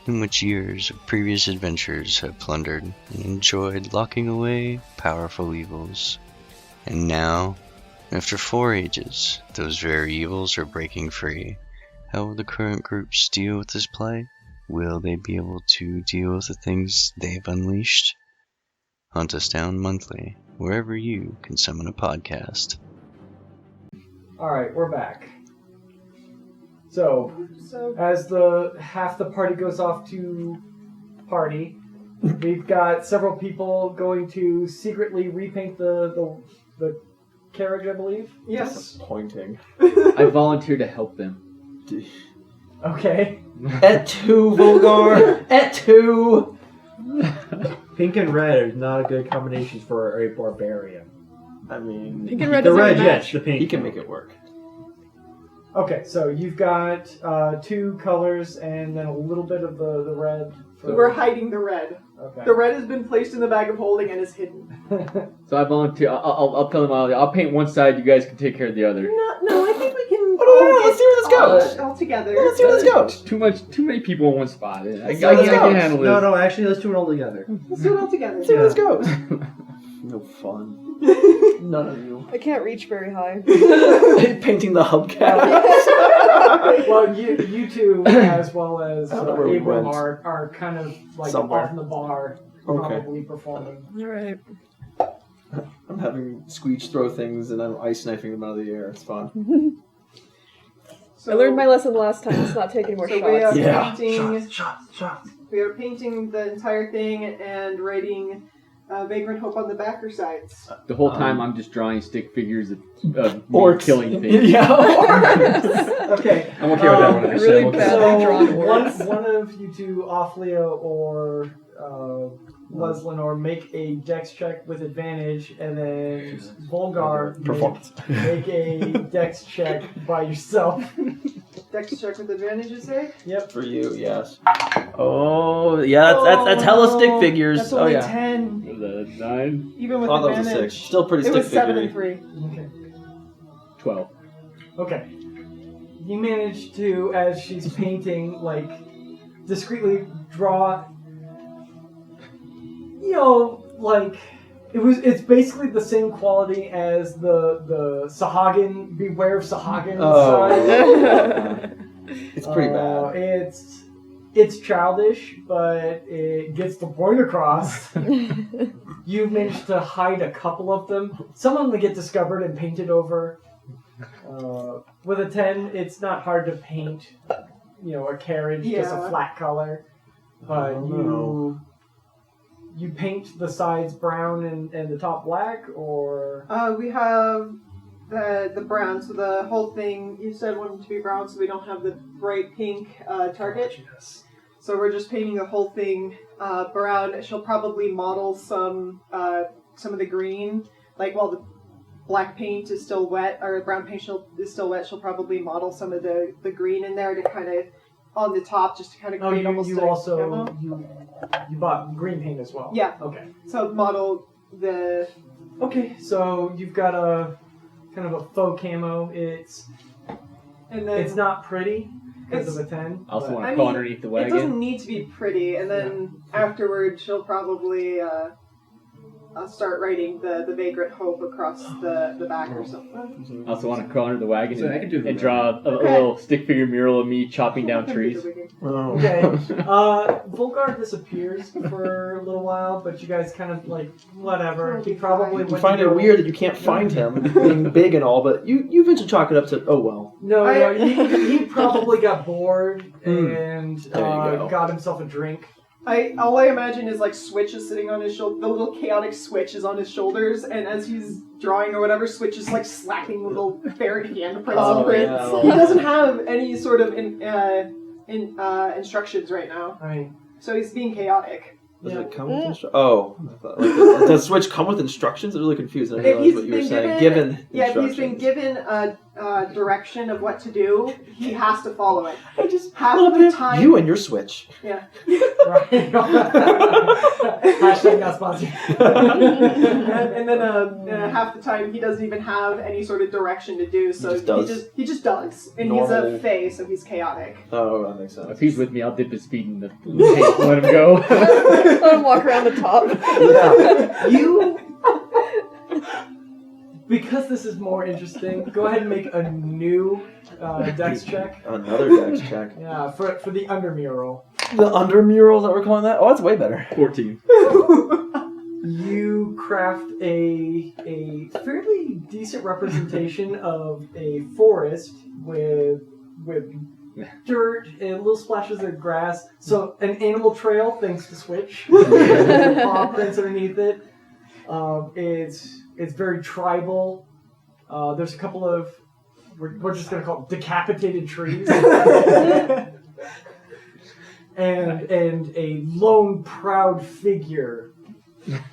in which years of previous adventures have plundered and enjoyed locking away powerful evils. And now, after 4 ages, those very evils are breaking free. How will the current groups deal with this plight? Will they be able to deal with the things they've unleashed? Hunt us down monthly, wherever you can summon a podcast. All right, we're back. So So as half the party goes off to party, we've got several people going to secretly repaint the carriage, I believe. yes. Disappointing. I volunteer to help them. Okay. Et tu, Vulgar! Et tu! Pink and red is not a good combination for a barbarian. I mean, Pink and red The doesn't red, match. yes, the pink. he can make it work. Okay, so you've got 2 colors and then a little bit of the red. We're hiding the red. Okay. The red has been placed in the bag of holding and is hidden. So I volunteer. I'll tell them I'll paint one side. You guys can take care of the other. No, I think we can. Oh, no, let's see where this goes. All together. Let's see where this goes. Too many people in one spot. I Let's can go. handle this. No, actually, let's do it all together. Let's do it all together. Let's see where this goes. No fun. None of you. I can't reach very high. Painting the hubcap. Well, you two, as well as I don't know where we Abram, went. are kind of like Somewhere. off in the bar, Okay. probably performing. Alright. I'm having Squeech throw things and I'm ice knifing them out of the air. It's fun. So, I learned my lesson last time. Let's not take any more So we shots. are Yeah. painting. Shots. We are painting the entire thing and writing Vagrant Hope on the back or sides. The whole time I'm just drawing stick figures of me Orcs. killing things. Yeah. Okay. I'm okay with that one. Really I'm okay. bad. So drawn one orcs. of you two, Ophlia or Leslinor, make a dex check with advantage, and then Volgar Performance. make a dex check by yourself. Dex check with advantage, you say? Yep. For you, yes. Oh, yeah, that's hella stick figures. That's Oh, only yeah. 10. The 9, Even with Oh, that was a advantage. 6. Still pretty It stick was 7 figure. and 3. Okay. 12. Okay. You manage to, as she's painting, like, discreetly draw, like, it's basically the same quality as the Sahagin, Beware of Sahagin side. It's pretty bad. It's childish, but it gets the point across. You've managed to hide a couple of them. Some of them get discovered and painted over. With a 10, it's not hard to paint, a carriage, just a Yeah. flat color. But you paint the sides brown and the top black, or... We have the brown, so the whole thing, you said wanted to be brown, so we don't have the bright pink target. Yes. So we're just painting the whole thing brown. She'll probably model some of the green, like while the black paint is still wet, or brown paint is still wet, she'll probably model some of the green in there to kind of, on the top, just to kind of Oh, create almost you a also... camo. You bought green paint as well? Yeah. Okay. So model the... Okay, so you've got a kind of a faux camo. It's not pretty because of a 10. I also but- want I to crawl mean, underneath the It wagon. doesn't need to be pretty, and then afterward she'll probably start writing the Vagrant Hope across the back or something. I also want to crawl under the wagon So I can do and the draw a Okay. little stick figure mural of me chopping down trees. Oh. Okay. Volgar disappears for a little while, but you guys kind of like whatever. He probably You went find to it go- weird that you can't find him, being big and all, but you eventually chalk it up to, oh well. No, he probably got bored and There you go. got himself a drink. All I imagine is like Switch is sitting on his shoulder. The little chaotic Switch is on his shoulders, and as he's drawing or whatever, Switch is like slapping little ferret handprints Oh, on it. yeah. He doesn't have any sort of instructions right now, I mean, so he's being chaotic. Does Yeah. it come with instructions? Oh. I thought, like, does Switch come with instructions? I'm really confused. I If didn't he's realize what you were been saying. given- Given Yeah, if he's been instructions. given a direction of what to do, he has to follow it. I just Half love of the it. time, You and your Switch. yeah. right. Hashtag not sponsored. and then half the time he doesn't even have any sort of direction to do, so just does. he just does, and he's Normal. a fae, so he's chaotic. Oh, that makes sense. If he's with me, I'll dip his feet in the paint, let him go. Let him walk around the top. Yeah. You, because this is more interesting, go ahead and make a new dex check. Another dex check. Yeah, for the undermural. The under mural that we're calling that? Oh, that's way better. 14. You craft a fairly decent representation of a forest with dirt and little splashes of grass. So an animal trail, thanks to Switch. Paw prints underneath it. It's very tribal. There's a couple of we're just gonna call it decapitated trees. and a lone proud figure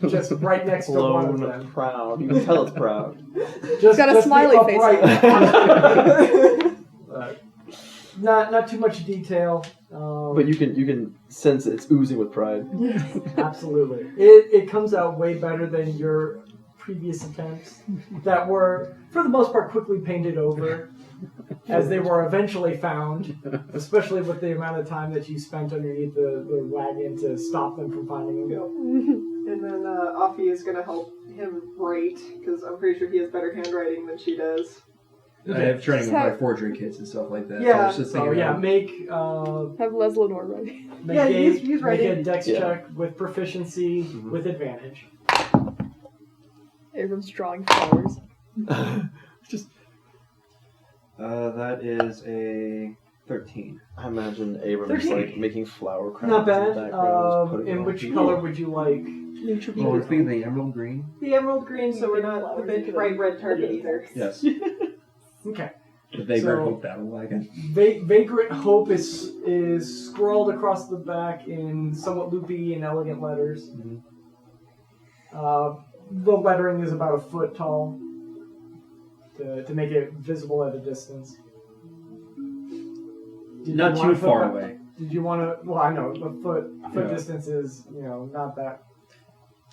just right next to one of Blown them. proud. You can tell it's proud. Just got a the smiley face on upright. Not too much detail. But you can sense it's oozing with pride. Absolutely. It comes out way better than your previous attempts that were, for the most part, quickly painted over as they were eventually found, especially with the amount of time that you spent underneath the wagon to stop them from finding him. And then Offie is going to help him write, because I'm pretty sure he has better handwriting than she does. I have training with my forgery kits and stuff like that. Yeah. So I was just thinking make Have Les Lenore ready. he's writing. Make a dex check with proficiency with advantage. Abram's drawing flowers. that is a 13. I imagine Abram's 13. like making flower crowns. Not In bad. the background, just putting it In on. which color would you like? Oh, it's being the emerald green? The emerald green, so we're not the big bright red target either. Yes. Okay. The Vagrant So- Hope Battle Wagon. Vagrant Hope is scrawled across the back in somewhat loopy and elegant letters. The lettering is about a foot tall to make it visible at a distance. Did Not you too wanna put far that- away. Did you want to? Well, I know the foot Yeah. distance is not that.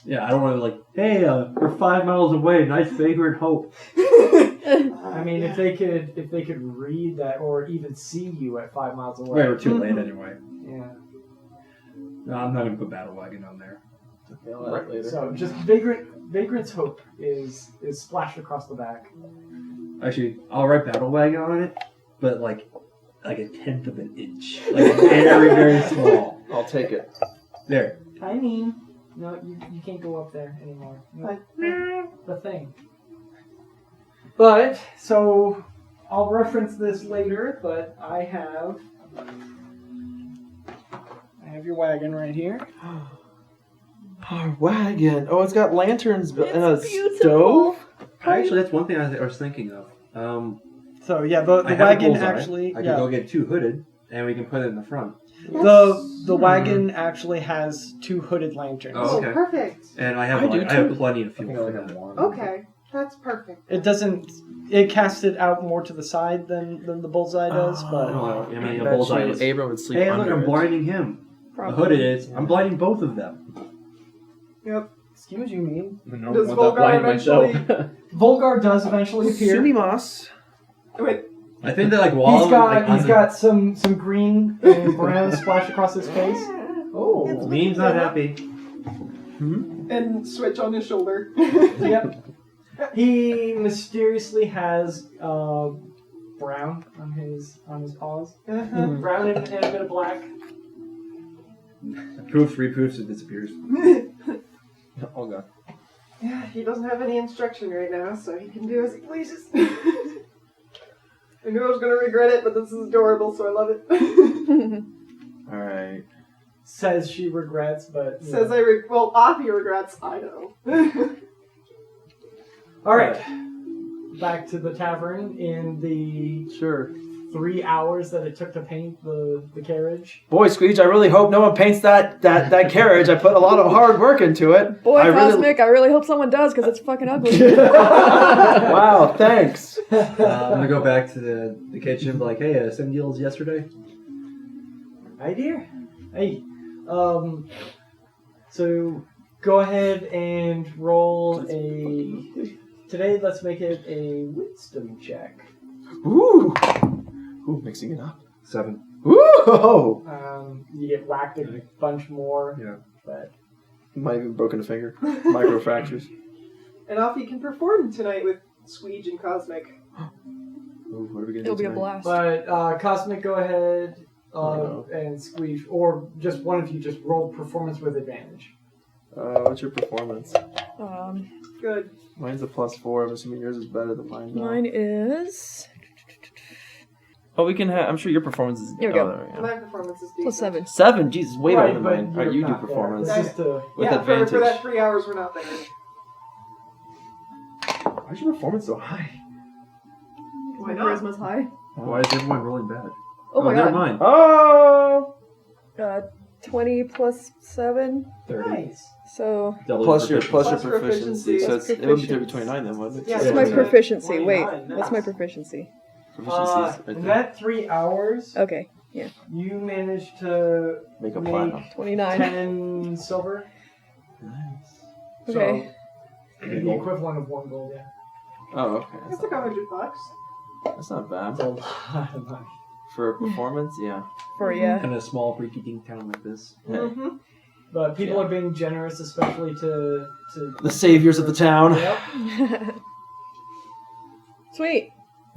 Yeah, I don't want to like, hey, we're 5 miles away. Nice Vagrant Hope. I mean, if they could read that or even see you at 5 miles away. Right, we're too late anyway. Yeah. No, I'm not gonna put Battle Wagon on there. Okay, I'll add it later. So just Vagrant's Hope is splashed across the back. Actually, I'll write Battle Wagon on it, but like a tenth of an inch, like very, very small. I'll take it. There. I mean, no, you can't go up there anymore. The thing. But so I'll reference this later. But I have your wagon right here. Our wagon. Oh, it's got lanterns and a It's beautiful. stove. Actually, that's one thing I was thinking of. So yeah, the I have a wagon bullseye. actually. I could go get 2 hooded, and we can put it in the front. The wagon actually has 2 hooded lanterns. Oh, okay. Perfect. And I have I do I have too. plenty of I fuel think I for only have that. one. Okay, that's perfect. It casts it out more to the side than the bullseye does, but Oh, I mean, a Bet bullseye you is. Abram would sleep Hey, look, under I'm it. blinding him. The hooded is. I'm blinding both of them. Yep. excuse you mean. No, Does without Volgar blinding myself. eventually- Volgar does eventually appear. Sumimas. Wait, I think that like while He's got some green and brown splashed across his face. Oh, Meme's not happy. and switch on his shoulder. Yep. He mysteriously has brown on his paws. Brown and a bit of black. Proofs, reproofs, it disappears. Oh god. Yeah, he doesn't have any instruction right now, so he can do as he pleases. I knew I was going to regret it, but this is adorable, so I love it. Alright. Says she regrets, but you Says know. well, Avi regrets, I know. All right. Back to the tavern in the Sure. 3 hours that it took to paint the carriage. Boy, Squeege, I really hope no one paints that carriage. I put a lot of hard work into it. Boy, I really- Cosmic, I really hope someone does, because it's fucking ugly. Wow, thanks. I'm gonna go back to the kitchen and be like, hey, some deals yesterday? Hi, dear. Hey. So go ahead and roll a. Today, let's make it a wisdom check. Ooh. Ooh, mixing it up. 7. Ooh. You get whacked a bunch more. Yeah. But Might have even broken a finger. Micro fractures. And Avi can perform tonight with Squeege and Cosmic. Ooh, what are we gonna It'll do be a tonight? blast. Cosmic, go ahead no. and Squeeze, or just one of you, just roll performance with advantage. What's your performance? Good. Mine's a +4. I'm assuming yours is better than mine. Though. Mine is Oh, we can have. I'm sure your performance is. Here we go. there, yeah. My performance is decent. plus 7. 7. Jesus, way Right, better than but mine. Alright, you you're do not there. performance This is to, with Yeah, advantage. for that 3 hours we're not there. Why's your performance so high? Why My not? charisma's high. Why is everyone rolling bad? Oh my never god. mind. Oh. 20 plus 7. 30. Nice. So Double Plus your proficiency. proficiency. So Plus it would be 29 then, wouldn't it? Yeah, what's my yeah. proficiency? Wait, 29, what's my nice. proficiency? Proficiency's right In there. that 3 hours, Okay, you managed to Make a make platinum. 29. 10 silver. Nice. Okay. So, the equivalent of 1 gold, yeah. Oh, okay. It's like $100. That's not bad. That's a lot of money. For a performance, yeah. For In a small, rinky-dink town like this. Mm-hmm. But people are being generous, especially to The saviors of the town. Yep. Sweet.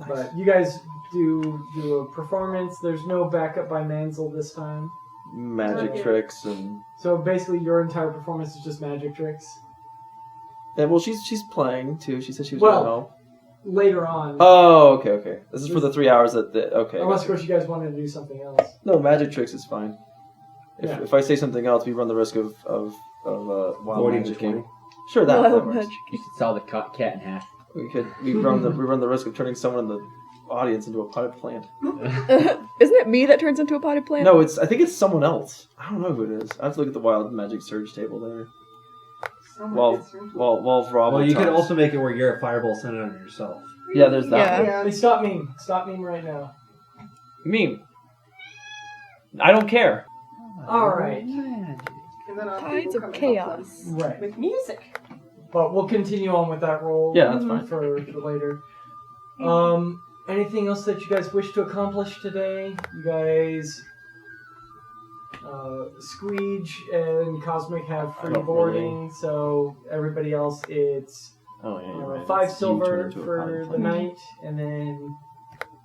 But you guys do a performance. There's no backup by Mansell this time. Magic Okay. tricks and So basically, your entire performance is just magic tricks. well, she's playing too. She said she was Well, gonna help. Later on, Oh, okay. This is for the 3 hours that. Okay. unless of gotcha. course you guys wanted to do something else. No, magic tricks is fine. Yeah. If I say something else, we run the risk of wild Voiding the magicking. 20. Sure, that Wild works. magic. You should saw the cat in half. We run the risk of turning someone in the audience into a potted plant. Isn't it me that turns into a potted plant? No, I think it's someone else. I don't know who it is. I have to look at the wild magic surge table there. While Rob. Well, you can talks. also make it where you're a fireball sending on yourself. Yeah, there's that. Yeah. Hey, stop meme right now. Meme. I don't care. All right, And then our Tides people of come and help chaos. them right. with music. But we'll continue on with that roll. Yeah, that's fine. for later. Anything else that you guys wish to accomplish today? You guys, Squeege and Cosmic have I free don't boarding, so everybody else it's Oh yeah, you're right. 5 It's you silver turn into a for potted the plant. night, and then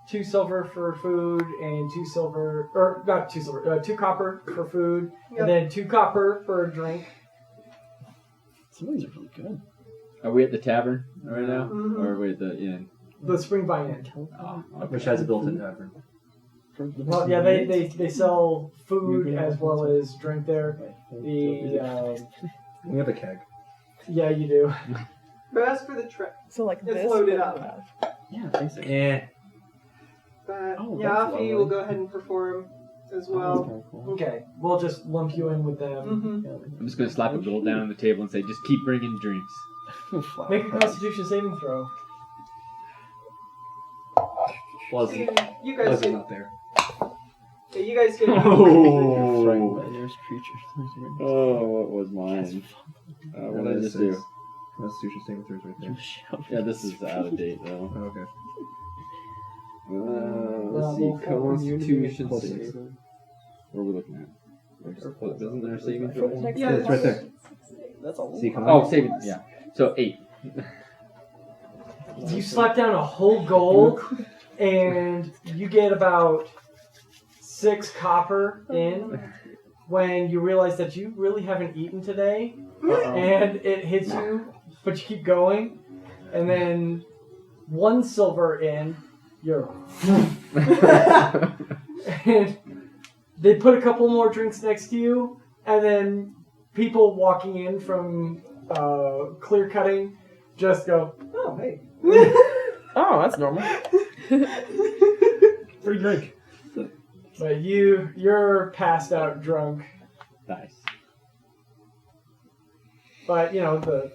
2 silver for food, and 2 silver, or not 2 silver, 2 copper for food, Yep. and then 2 copper for a drink. Some of these are really good. Are we at the tavern right now? Mhm. Or are we at the inn? The Spring Vine Inn. Oh, Which has a built-in tavern. Well, yeah, they sell food as well as drink there. The We have a keg. yeah, you do. But as for the trip, So like It's this. loaded up. Yeah, basically. Eh. but Oh, that's Yafi lovely. will go ahead and perform as well. That's kinda cool. Okay, we'll just lump you in with them. Mm-hmm. I'm just gonna slap a gold down on the table and say, just keep bringing drinks. Flower Make a petals. Constitution saving throw. Was You guys was can. not there. Yeah, you guys can. Frightened by the nearest creatures. Oh, what was mine? What did I just do? Constitution saving throws right there. Yeah, this is out of date though. Oh, okay. Let's Level see, 4 Constitution plus saving. 6. What are we looking at? Isn't there a saving throw? Yeah, It's right there. That's all. See, Oh, saving. Yeah. So 8. You slap down a whole gold, and you get about 6 copper in when you realize that you really haven't eaten today, and it hits you, but you keep going, and then 1 silver in, you're and they put a couple more drinks next to you, and then people walking in from clear cutting just go, oh, hey. Oh, that's normal. Free drink. But you're passed out drunk. Nice. But, you know,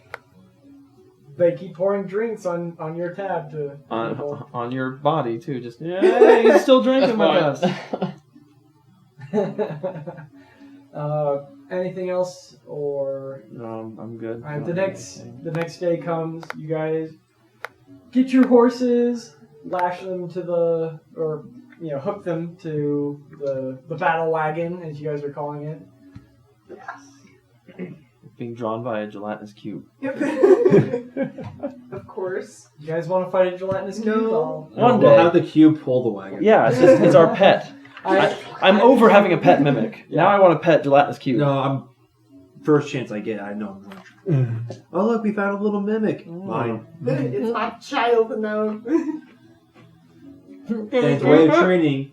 they keep pouring drinks on your tab to people. On your body too. Just yeah, he's still drinking with us. Anything else, or No, I'm good. all right, the next day comes. You guys get your horses, lash them to hook them to the battle wagon, as you guys are calling it. Being drawn by a gelatinous cube. Of course. You guys want to fight a gelatinous cube? No. One We'll day. have the cube pull the wagon. Yeah, it's our pet. I'm over having a pet mimic. Now I want a pet gelatinous cube. No, first chance I get, I know I'm going to. Oh look, we found a little mimic. Mine. It's my child now. And its way of training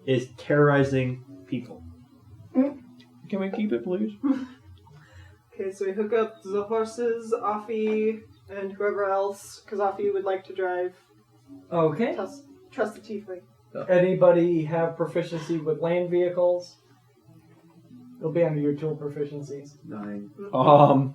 is terrorizing people. Can we keep it, please? Okay, so we hook up the horses, Offie, and whoever else, because Offie would like to drive. Okay. Trust the tiefling. Anybody have proficiency with land vehicles? It'll be under your tool proficiencies. 9. All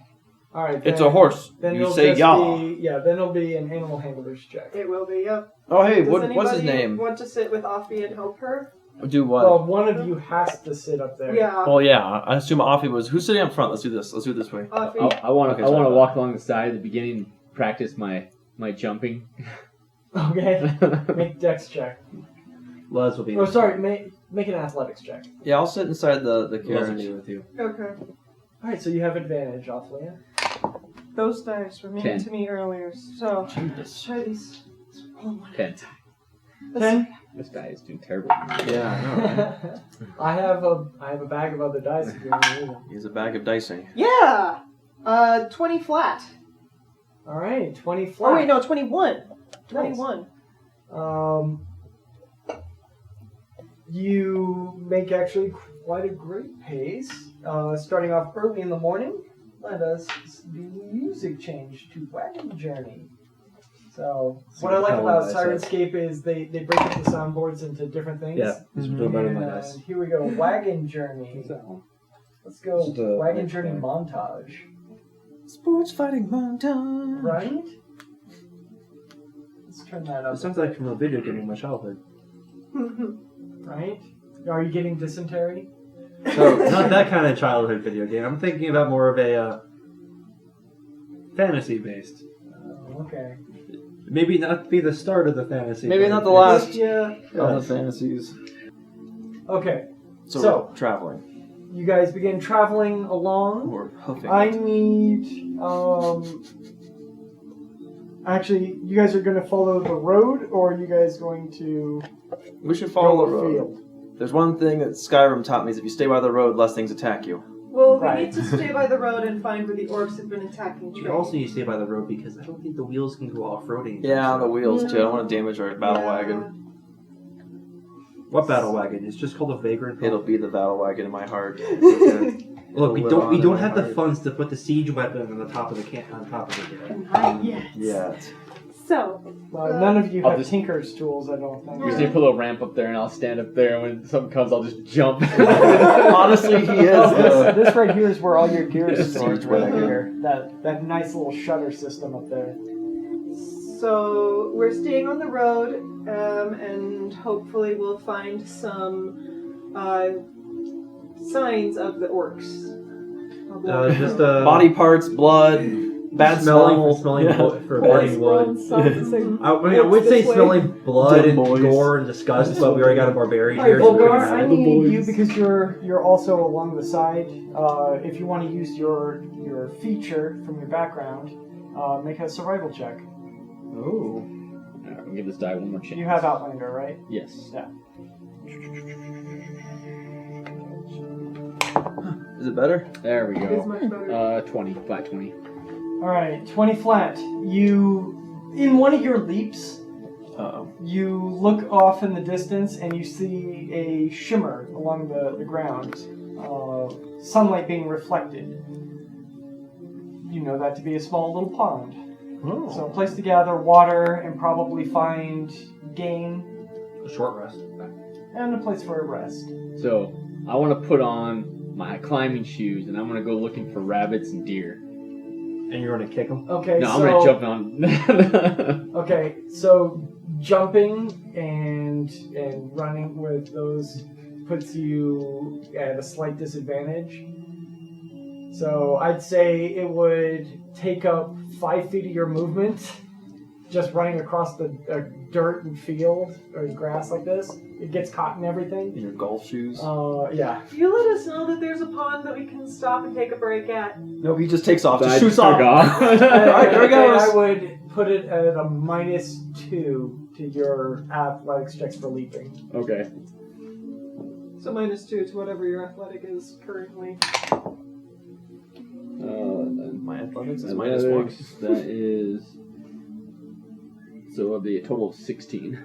right. It's a horse. Then You it'll say just yaw. then it'll be an animal handler's check. It will be, yep. Oh, hey, Does what's his anybody name? want to sit with Offie and help her? Do what? Well, one of you has to sit up there. Yeah. Well, yeah, I assume Offie was. Who's sitting up front? Let's do this. Let's do it this way. Offie. I want Okay, to sorry. walk along the side at the beginning, practice my jumping. Okay. Make dex check. Luz will be. Oh, sorry. Make an athletics check. Yeah, I'll sit inside the Luz will carriage. be with you. Okay. All right. So you have advantage, off Leah. Those dice were mean 10. to me earlier, so Jesus. try these. 10. 10. This guy is doing terrible. Yeah, I know, right? I have a bag of other dice if you want to use them. He's a bag of dicing. Yeah! 20 flat. All right. 20 flat. Oh, wait, no, 21. 21. You make actually quite a great pace. Starting off early in the morning, let us do music change to Wagon Journey. So, what I like about Syrinscape is they break up the soundboards into different things. Yeah, it's doing better than my And dice. here we go, Wagon Journey. What's that one? Let's go, Just a- Wagon Journey montage. Sports fighting montage. Right? Let's turn that up. It sounds like from a video game in my childhood. Right? Are you getting dysentery? So, not that kind of childhood video game. I'm thinking about more of a fantasy-based. Okay. Maybe not be the start of the fantasy. Maybe but not the it's- last Yeah. of the fantasies. Okay. So, So- we're traveling. You guys begin traveling along. Or hoofing. I need, actually, you guys are going to follow the road, or are you guys going to We should follow the go road. field? There's one thing that Skyrim taught me is if you stay by the road, less things attack you. Well, we Right. need to stay by the road and find where the orcs have been attacking You Trey. also need to stay by the road because I don't think the wheels can go off-roading. Yeah, on the wheels too. I don't want to damage our battle wagon. What battle wagon? It's just called a vagrant. It'll be the battle wagon in my heart. It's okay. Look, we Live don't on in my have the heart. funds to put the siege weapon on the top of the on top of it. Not yet. Yeah. So, None of you I'll have just- Tinker's tools, I don't think. You just need to put a little ramp up there, and I'll stand up there, and when something comes, I'll just jump. Honestly, he is. Oh, this right here is where all your gear is Siege stored right wagon. here. That nice little shutter system up there. so we're staying on the road, and hopefully we'll find some signs of the orcs. Just Body parts, blood, bad smell. smelling Yeah. for Bad burning wood. I would say smelling blood Dead and boys. gore and disgust, but we already got a barbarian Alright, here. so we Volgar, can I have it. need you because you're also along the side. If you want to use your feature from your background, make a survival check. Ooh. Alright, I'll give this die one more chance. You have Outlander, right? Yes. Yeah. Is it better? There we It is go. much better. 20, flat 20. Alright, 20 flat. In one of your leaps, Uh-oh. you look off in the distance and you see a shimmer along the ground. Sunlight being reflected. You know that to be a small little pond. Oh. So a place to gather water and probably find game A short rest. and a place for a rest. So, I want to put on my climbing shoes, and I'm going to go looking for rabbits and deer. And you're gonna kick them? Okay, No, I'm so going to jump on. okay, so jumping and running with those puts you at a slight disadvantage. So I'd say it would take up 5 feet of your movement just running across the dirt and field or grass like this. It gets caught in everything. In your golf shoes. Yeah. You let us know that there's a pond that we can stop and take a break at. No, he just takes off. So Just I shoots took off. off. Alright, there it goes. I would put it at a -2 to your athletics checks for leaping. Okay. So -2 to whatever your athletic is currently. My athletics is Athletics, that is. So it'll be a total of 16.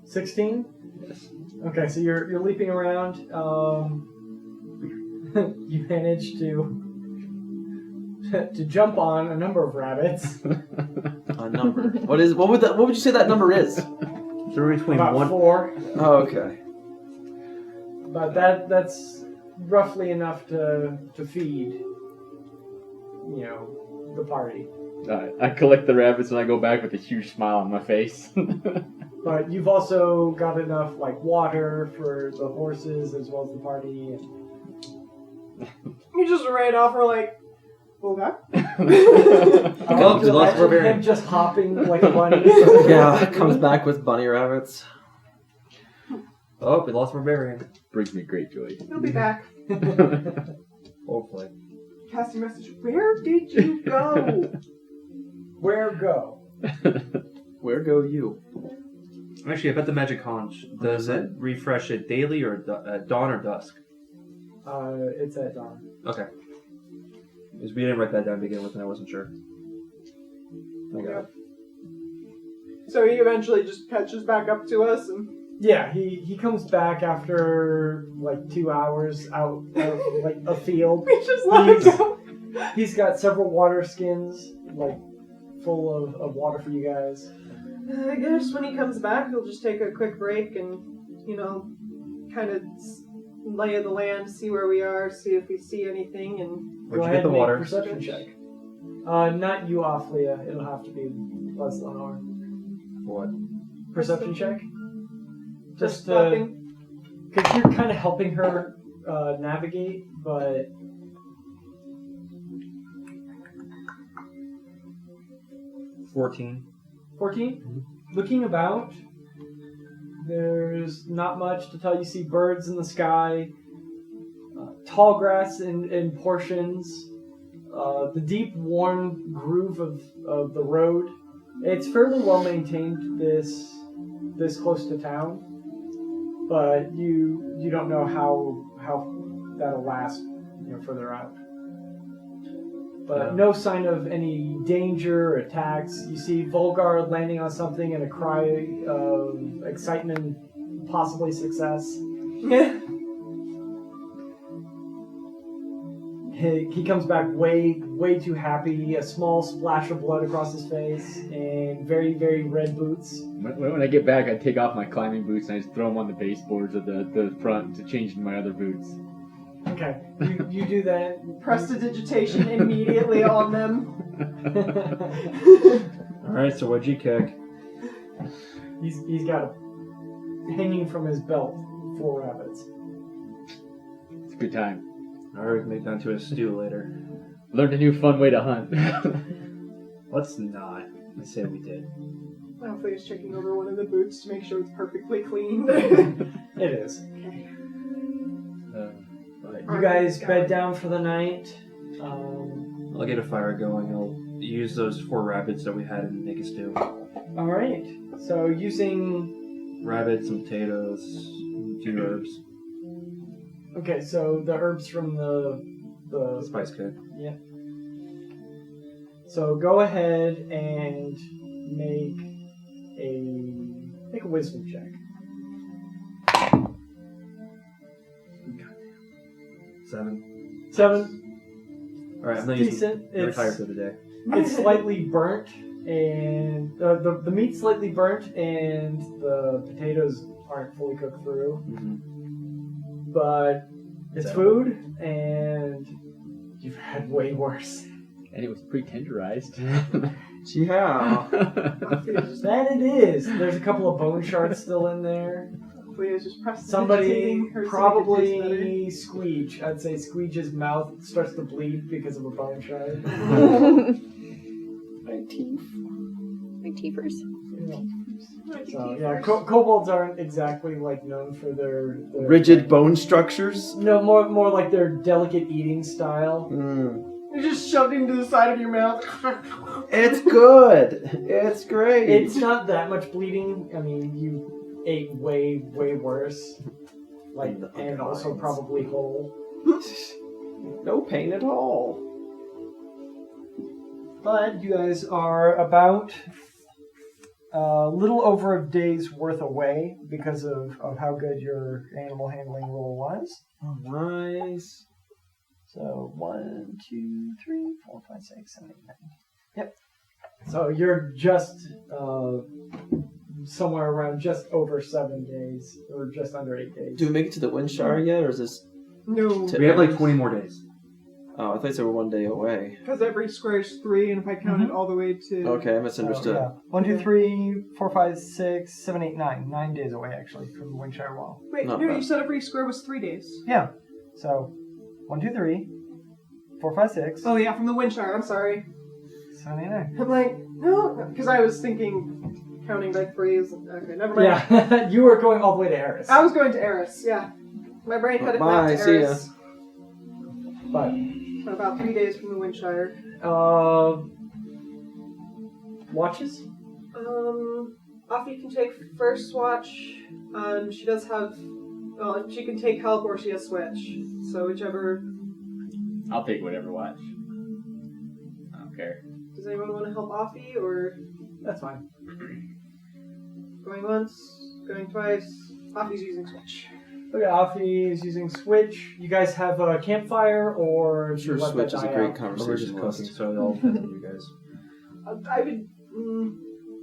16? Yes. Okay, so you're leaping around. You manage to jump on a number of rabbits. A number. What would you say that number is? So we're between About one. 4. Oh, okay. But that's roughly enough to feed, the party. I collect the rabbits and I go back with a huge smile on my face. But you've also got enough water for the horses as well as the party. And... You just ran off. We're like, okay. Oh, we lost Barbarian. Him just hopping like a bunny. Yeah, comes back with bunny rabbits. Oh, we lost Barbarian. Brings me great joy. He'll be back. Hopefully. Casting message. Where did you go? Where go? Where go you? Actually, I bet the magic conch, does it refresh it daily or dawn or dusk? It's at dawn. Okay. Because we didn't write that down to begin with and I wasn't sure. I got it. So he eventually just catches back up to us and... Yeah, he comes back after 2 hours out of a field. We just let him go. He's got several water skins, full of water for you guys. I guess when he comes back, he'll just take a quick break and, kind of lay of the land, see where we are, see if we see anything, and... Where'd Go you ahead get the and make water? a perception check. Not you, Ophlia. It'll have to be Les Lenore. What? Perception check? Just stopping. because you're kind of helping her navigate, but 14. 14. Looking about, there's not much to tell. You see birds in the sky, tall grass in portions, the deep, worn groove of the road. It's fairly well maintained this close to town, but you don't know how that'll last further out. But no sign of any danger or attacks. You see Volgar landing on something and a cry of excitement, possibly success. He comes back way too happy, a small splash of blood across his face, and very, very red boots. When I get back, I take off my climbing boots and I just throw them on the baseboards of the front to change into my other boots. Okay, you do that. Prestidigitation immediately on them. Alright, so what'd you kick? He's got hanging from his belt 4 rabbits. It's a good time. Alright, we can make that into a stew later. Learned a new fun way to hunt. Let's not. I say we did. Hopefully he's checking over one of the boots to make sure it's perfectly clean. It is. You guys bed down for the night. I'll get a fire going. I'll use those 4 rabbits that we had and make a stew. Alright, so using... Rabbits, some potatoes, a few herbs. Okay, so the herbs from the Spice kit. Yeah. So go ahead and make a wisdom check. 7. 7. Alright, I'm not Decent. using. I'm retired for the day. It's slightly burnt, and the meat's slightly burnt, and the potatoes aren't fully cooked through. Mm-hmm. But it's food, and you've had way worse. And it was pre-tenderized. Yeah. That it is. There's a couple of bone shards still in there. Leah's just Somebody, her probably Squeege. I'd say Squeege's mouth starts to bleed because of a bone shard. My teeth. My teethers. So, yeah, kobolds aren't exactly known for their Rigid bone structures? No, more like their delicate eating style. You just shoved into the side of your mouth. It's good. It's great. It's not that much bleeding. I mean, you ate way worse. And also probably whole. No pain at all. But you guys are about a little over a day's worth away because of how good your animal handling roll was. Nice. So 1, 2, 3, 4, 5, 6, 7, 8, 9. Yep. So you're just somewhere around just over 7 days, or just under 8 days. Do we make it to the Windshire yet, or is this No. We have like 20 more days. Oh, I thought they were 1 day away. Because every square is 3, and if I count it all the way to... Okay, I misunderstood. So, yeah. 1, 2, 3, 4, 5, 6, 7, 8, 9. 9 days away, actually, from the Windshire Wall. Wait, Not no, bad. you said every square was 3 days. Yeah. So, 1, 2, 3, 4, 5, 6. Oh, yeah, from the Windshire, I'm sorry. 7, 8, 9. I'm like, no, because I was thinking counting by 3s. Okay, never mind. Yeah, you were going all the way to Eris. I was going to Eris, yeah. My brain had it Bye, mapped to see ya. Eris. But, About 3 days from the Windshire. watches? Offie can take first watch. She does have... Well, she can take help or she has switch. So whichever... I'll take whatever watch. I don't care. Does anyone want to help Offie, or... That's fine. Going once, going twice. Offie's using switch. Okay, Afi is using Switch. You guys have a campfire, or I'm do sure you let Switch that is a die great out? Or we're conversation just cooking, list. so it all depends on you guys. I would...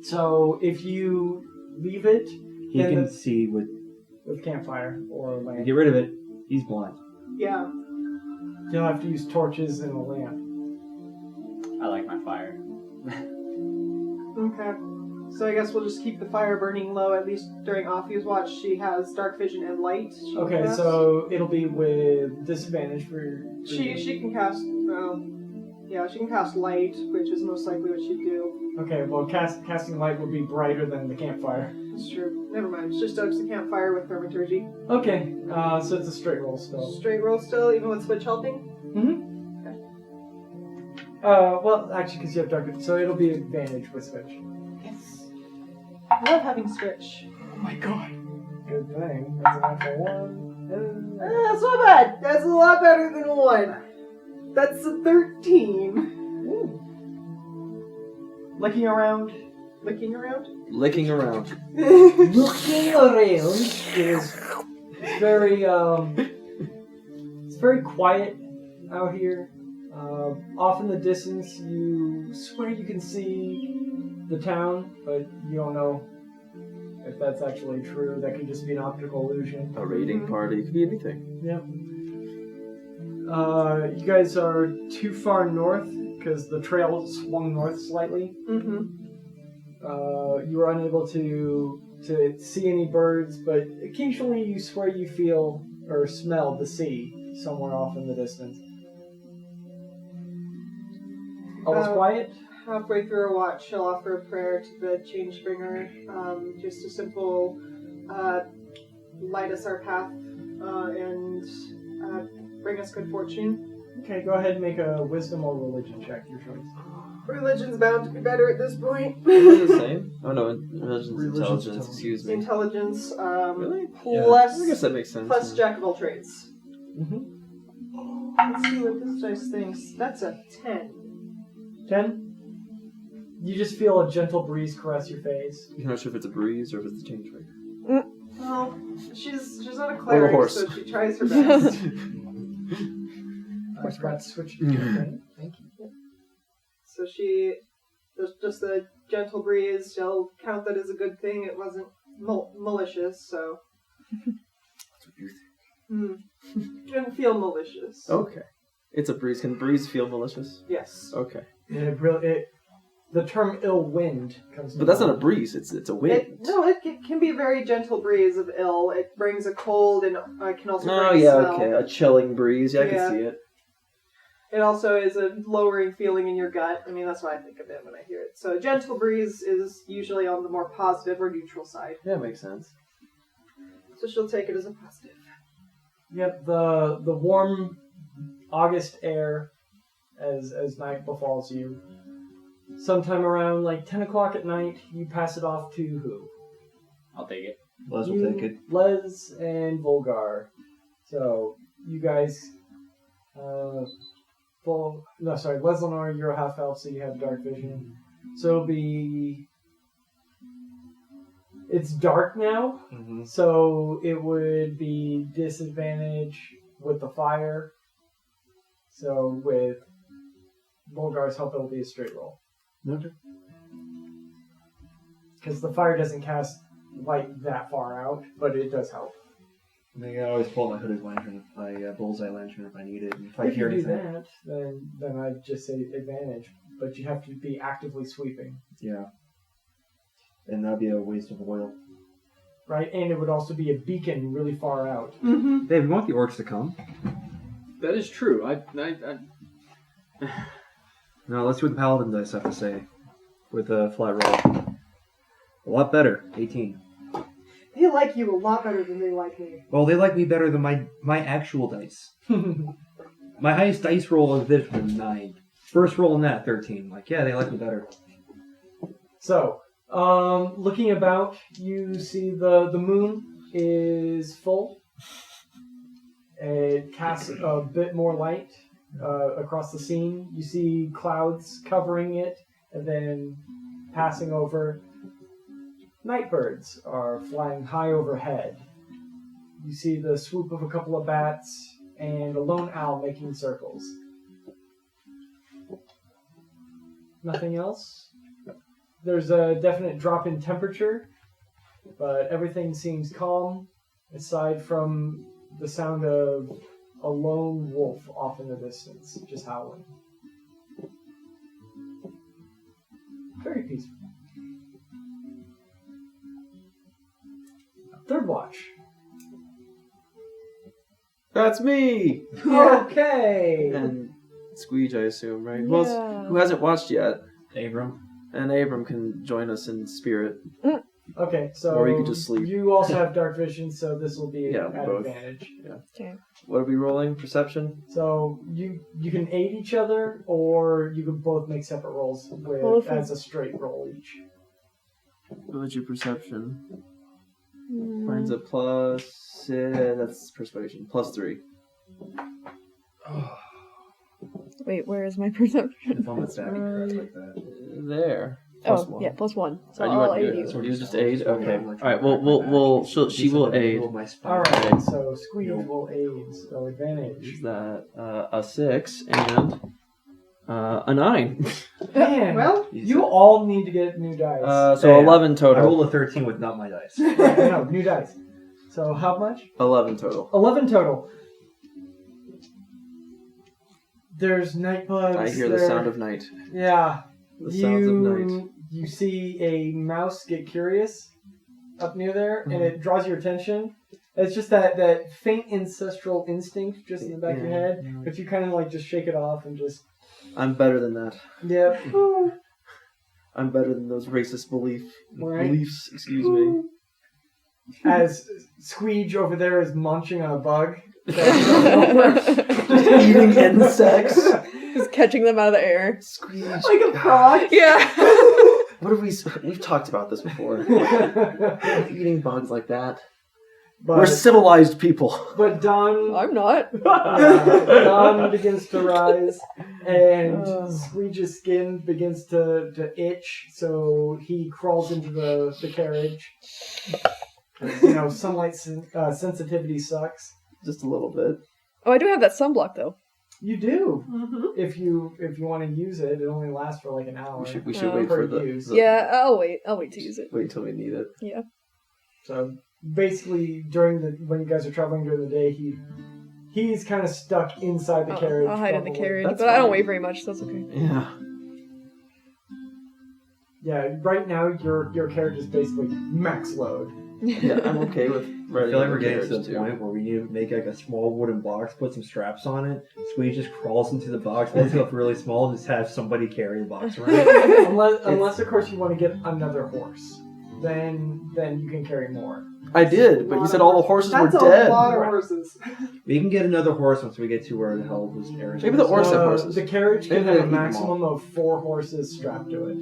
So if you leave it He in can the, see with... with campfire or lamp, Get rid of it. He's blind. Yeah. you'll have to use torches and a lamp. I like my fire. Okay. So I guess we'll just keep the fire burning low, at least during Offie's watch. She has dark vision and light. She can Okay, cast. so it'll be with disadvantage for She can cast... yeah, she can cast light, which is most likely what she'd do. Okay, well, casting light would be brighter than the campfire. That's true. Never mind. It's just Oaks the campfire with thaumaturgy. Okay, so it's a straight roll still. Straight roll still, even with switch helping? Mm-hmm. Okay. Well, actually, because you have dark, so it'll be advantage with switch. Yes. I love having switch. Oh my god. Good thing. That's a natural one. That's not bad. That's a lot better than 1. That's a 13. Looking around. Looking around? Licking around. Looking around is very it's very quiet out here. Off in the distance, you swear you can see the town, but you don't know if that's actually true. That could just be an optical illusion. A raiding party. It could be anything. Yep. You guys are too far north because the trail swung north slightly. Mm-hmm. You were unable to see any birds, but occasionally you swear you feel or smell the sea somewhere off in the distance. All's quiet? Halfway through her watch, she'll offer a prayer to the Changebringer. Just a simple light us our path and bring us good fortune. Okay, go ahead and make a wisdom or religion check, your choice. Religion's bound to be better at this point. Is it the same? Oh no, religion's Religion's intelligence. intelligence. Excuse me. Intelligence, Really? plus, I guess that makes sense. plus jack of all trades. Mm-hmm. Let's see what this dice thinks. That's a 10. 10? You just feel a gentle breeze caress your face. You're not sure if it's a breeze or if it's the change rate. Well, she's not a cleeric, horse. so she tries her best. I forgot to switch to thing. Thank you. So she, just the gentle breeze, she'll count that as a good thing. It wasn't malicious, so. That's what you think. Didn't feel malicious. Okay. It's a breeze. Can breeze feel malicious? Yes. Okay. The term ill wind comes to But that's not a mind. breeze. It's a wind. It can be a very gentle breeze of ill. It brings a cold and can also bring Oh a yeah, smell. okay. A chilling breeze. Yeah, I Yeah. can see it. It also is a lowering feeling in your gut. I mean, that's what I think of it when I hear it. So a gentle breeze is usually on the more positive or neutral side. Yeah, makes sense. So she'll take it as a positive. Yep, the warm August air as night befalls you. Sometime around like 10 o'clock at night, you pass it off to who? I'll take it. Les will take it. Les and Volgar. So, you guys... Les Lenore, you're a half-elf, so you have dark vision. So it'll be... It's dark now, Mm-hmm. so it would be disadvantage with the fire. So with Volgar's help, it'll be a straight roll. Okay. Because the fire doesn't cast light that far out, but it does help. I mean, I always pull my hooded lantern, my bullseye lantern if I need it. And if I If hear you do anything. that, then I'd just say advantage. But you have to be actively sweeping. Yeah. And that'd be a waste of oil. Right? And it would also be a beacon really far out. Mm-hmm. Dave, you want the orcs to come? That is true. No, let's see what the paladin dice have to say. With a flat roll. A lot better. 18. They like you a lot better than they like me. Well, they like me better than my actual dice. My highest dice roll of this was 9. First roll in that, 13. Like, yeah, they like me better. So, looking about, you see the moon is full. It casts a bit more light across the scene. You see clouds covering it, and then passing over. Nightbirds are flying high overhead. You see the swoop of a couple of bats, and a lone owl making circles. Nothing else? There's a definite drop in temperature, but everything seems calm, aside from the sound of a lone wolf off in the distance, just howling. Very peaceful. Third watch. That's me! Okay! And Squeege, I assume, right? Yeah. Who hasn't watched yet? Abram. And Abram can join us in spirit. Okay, so Or you could just sleep. You also have dark vision, so this will be Yeah, at both. advantage. Okay. What are we rolling? Perception? So you can aid each other, or you can both make separate rolls with Well, if we- as a straight roll each. What's your perception? Mm. Mine's a plus... that's persuasion. +3. Wait, where is my perception? If I'm a stabby crap like that. There. Oh, +1. yeah, +1. So Oh, you I'll want- aid you- you. so you just aid? Okay. Like, Alright, we'll she will aid. Alright, so Squeeze will aid, so advantage. Is that a 6 and a 9? Man, Well, you all need to get new dice. So Yeah, 11 I total. rolled a 13 with not my dice. No, new dice. So how much? 11 total. 11 total. There's night bugs. I hear the sound of night. Yeah. The sounds of night. You see a mouse get curious up near there, and it draws your attention. It's just that faint ancestral instinct just in the back of your head, but you kind of like just shake it off and just... I'm better than that. Yep. I'm better than those racist Right. beliefs. Excuse me. As Squeege over there is munching on a bug. Just Eating insects. Just catching them out of the air. Squeeze. like a frog. Yeah. What have we've talked about this before. Eating bugs like that. But, We're civilized people. but Don... I'm not. Dawn begins to rise, and Oh. Squeege's skin begins to itch, so he crawls into the carriage. Sunlight sensitivity sucks. Just a little bit. Oh, I do have that sunblock though. You do. Mm-hmm. If you want to use it, it only lasts for like an hour. We should wait per for the use. Yeah, I'll wait. I'll wait to use it. wait till we need it. Yeah. So basically, when you guys are traveling during the day, he's kind of stuck inside the carriage. I'll hide in the probably. carriage, That's but I don't fine. weigh very much, so that's okay. Yeah. Yeah, right now your carriage is basically max load. Yeah, I'm okay with I riding feel like in we're the getting to carriage, the too. point where we need to make like a small wooden box, put some straps on it. Squeeze just crawls into the box, makes it up really small, and just have somebody carry the box around. unless of course you want to get another horse, then you can carry more. I did, but you said all the horses were That's dead. a lot of Right. horses. We can get another horse once we get to where the hell this carriage Maybe the is. orcs have horses. The carriage can Maybe have they a eat them maximum of 4 horses strapped to it.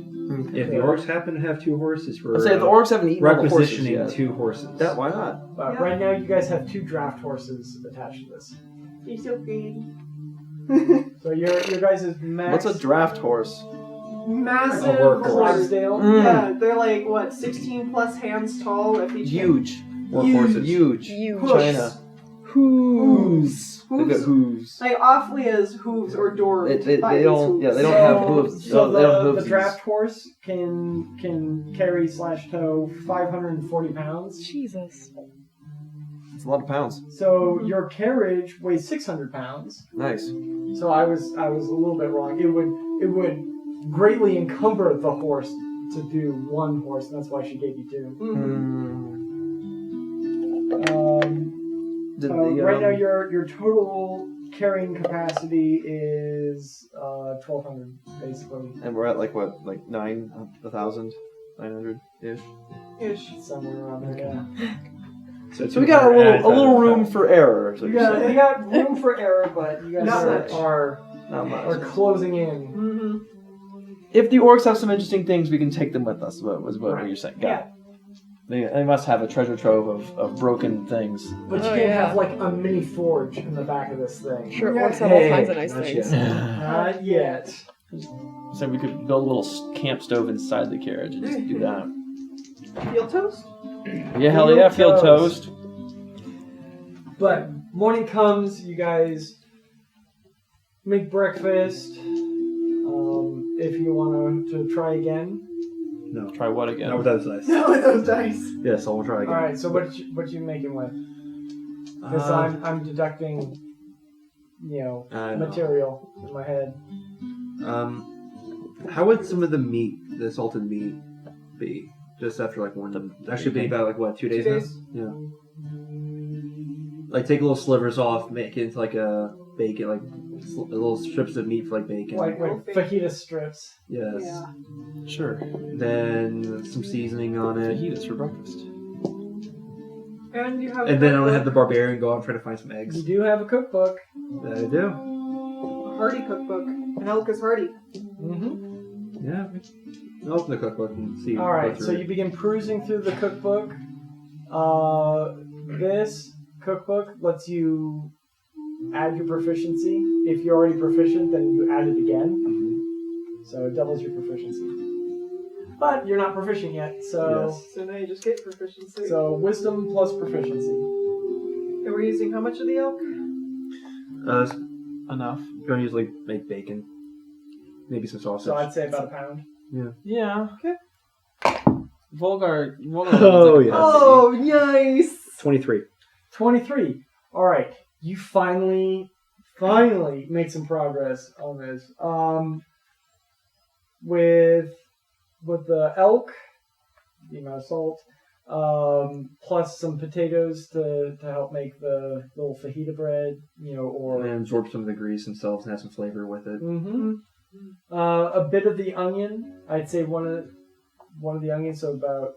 If the orcs happen to have 2 horses, we're I say the orcs haven't eaten all the horses requisitioning yet. 2 horses. That why not? But Yeah. right now you guys have 2 draft horses attached to this. You're so greedy. So your guys' max... What's a draft horse? Massive A workhorse. horse. Clydesdale? Yeah, they're like, what, 16 plus hands tall at each Huge. Workhorses. Huge. Huge. China. Hooves. They've got hooves. Like, awfully as hooves or doors. They don't. Yeah, they don't have hooves. So they don't have the hooves. draft horse can carry / tow 540 pounds. Jesus. It's a lot of pounds. So your carriage weighs 600 pounds. Nice. So I was a little bit wrong. It would greatly encumber the horse to do one horse, and that's why she gave you two. Right now, your total carrying capacity is 1,200, basically. And we're at like 1,900 ish. Somewhere around there, yeah. So we got a little room for error. So You got room for error, but you guys Not much. are closing in. Mm-hmm. If the orcs have some interesting things, we can take them with us. Was what Right. you're saying? Got it. They must have a treasure trove of broken things. But you can't have like a mini forge in the back of this thing. Sure, orcs have all kinds of nice things. Not yet. So we could build a little camp stove inside the carriage and just do that. Field toast? Yeah, hell yeah, field toast. But morning comes, you guys make breakfast. If you want to try again. No. Try what again? Not with those dice. No, with those dice. Yes, I'll try again. All right. So what you making with? Because I'm deducting, material in my head. How would some of the meat, the salted meat, be? Just after like that should be about 2 days now? Yeah. Like take little slivers off, make it into like a bacon, like little strips of meat for like bacon. Like fajita strips. Yes. Yeah. Sure. Then some seasoning on it. Fajitas for breakfast. And you have. And then I'm gonna have the barbarian go out and try to find some eggs. You do have a cookbook. That I do. a hardy cookbook. An elk is hardy. Mm-hmm. Yeah. I'll open the cookbook and see. All right, so you begin perusing through the cookbook. This cookbook lets you add your proficiency. If you're already proficient, then you add it again. Mm-hmm. So it doubles your proficiency. But you're not proficient yet, so Yes. So now you just get proficiency. so wisdom plus proficiency. And we're using how much of the elk? Enough. Going to usually make bacon, maybe some sausage. So I'd say about a pound. Yeah. Okay. Volgar. Oh, yes. Oh, nice! 23. 23. All right, you finally make some progress on this. With the elk, the amount of salt, plus some potatoes to help make the little fajita bread, or And absorb some of the grease themselves and have some flavor with it. mm-hmm. A bit of the onion. I'd say one of the onions, so about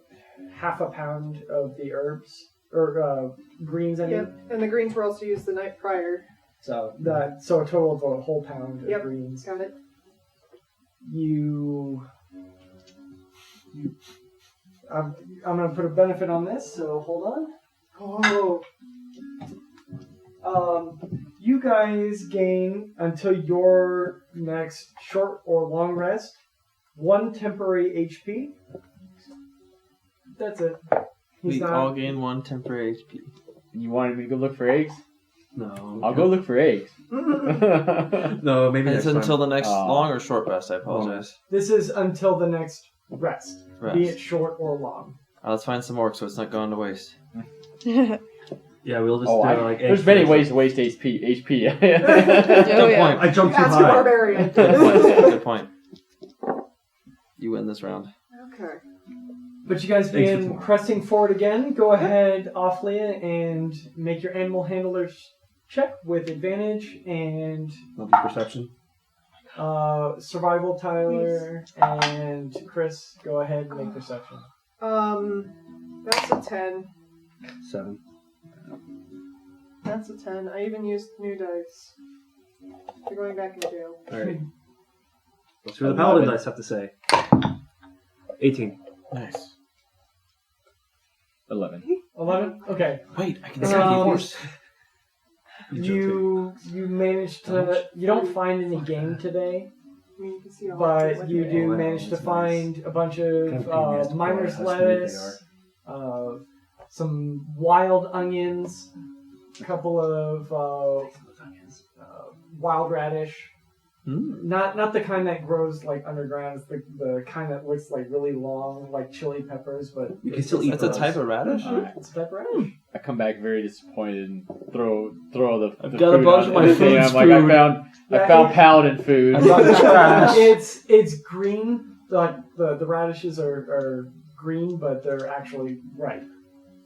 half a pound of the herbs or greens. I mean. Yep, and the greens were also used the night prior. So a total of a whole pound of Yep. greens. Got it. I'm gonna put a benefit on this, so hold on. Oh. You guys gain until your next short or long rest 1 temporary HP. That's it. We all gain 1 temporary HP. You wanted me to go look for eggs? No. I'll go look for eggs. No, maybe And next it's until time. the next long or short rest. I apologize. This is until the next rest, be it short or long. Let's find some orcs so it's not going to waste. Yeah, we'll just do like eggs. there's many first. ways to waste HP. Oh, yeah. I jumped too Ask a high. barbarian. Good point. You win this round. Okay. But you guys Thanks for begin tomorrow. pressing forward again. Go ahead, Offlia, and make your animal handler's check with advantage and I'll do perception. survival, Tyler, and Chris. Go ahead and make perception. That's a 10. 7. That's a 10. I even used new dice. You're going back in jail. Alright. Let's see what the paladin dice have to say. 18. Nice. 11. 11? Okay. Wait, I can Um, see the horse. You managed to. You don't find any game today, I mean, you can see all the but you do wow, manage to that's find a bunch Kind of pain in the ass of to miner's pour out how smooth they lettuce, some wild onions, a couple of wild radish. Not the kind that grows like underground. It's the kind that looks like really long, like chili peppers. But You can still eat That's a those. type of radish? it's a type of radish. I come back very disappointed and throw the I've the got a food bunch on of my the thing. food's I'm like, food. I found paladin food. I got the trash. It's green. Like the radishes are green, but they're actually ripe.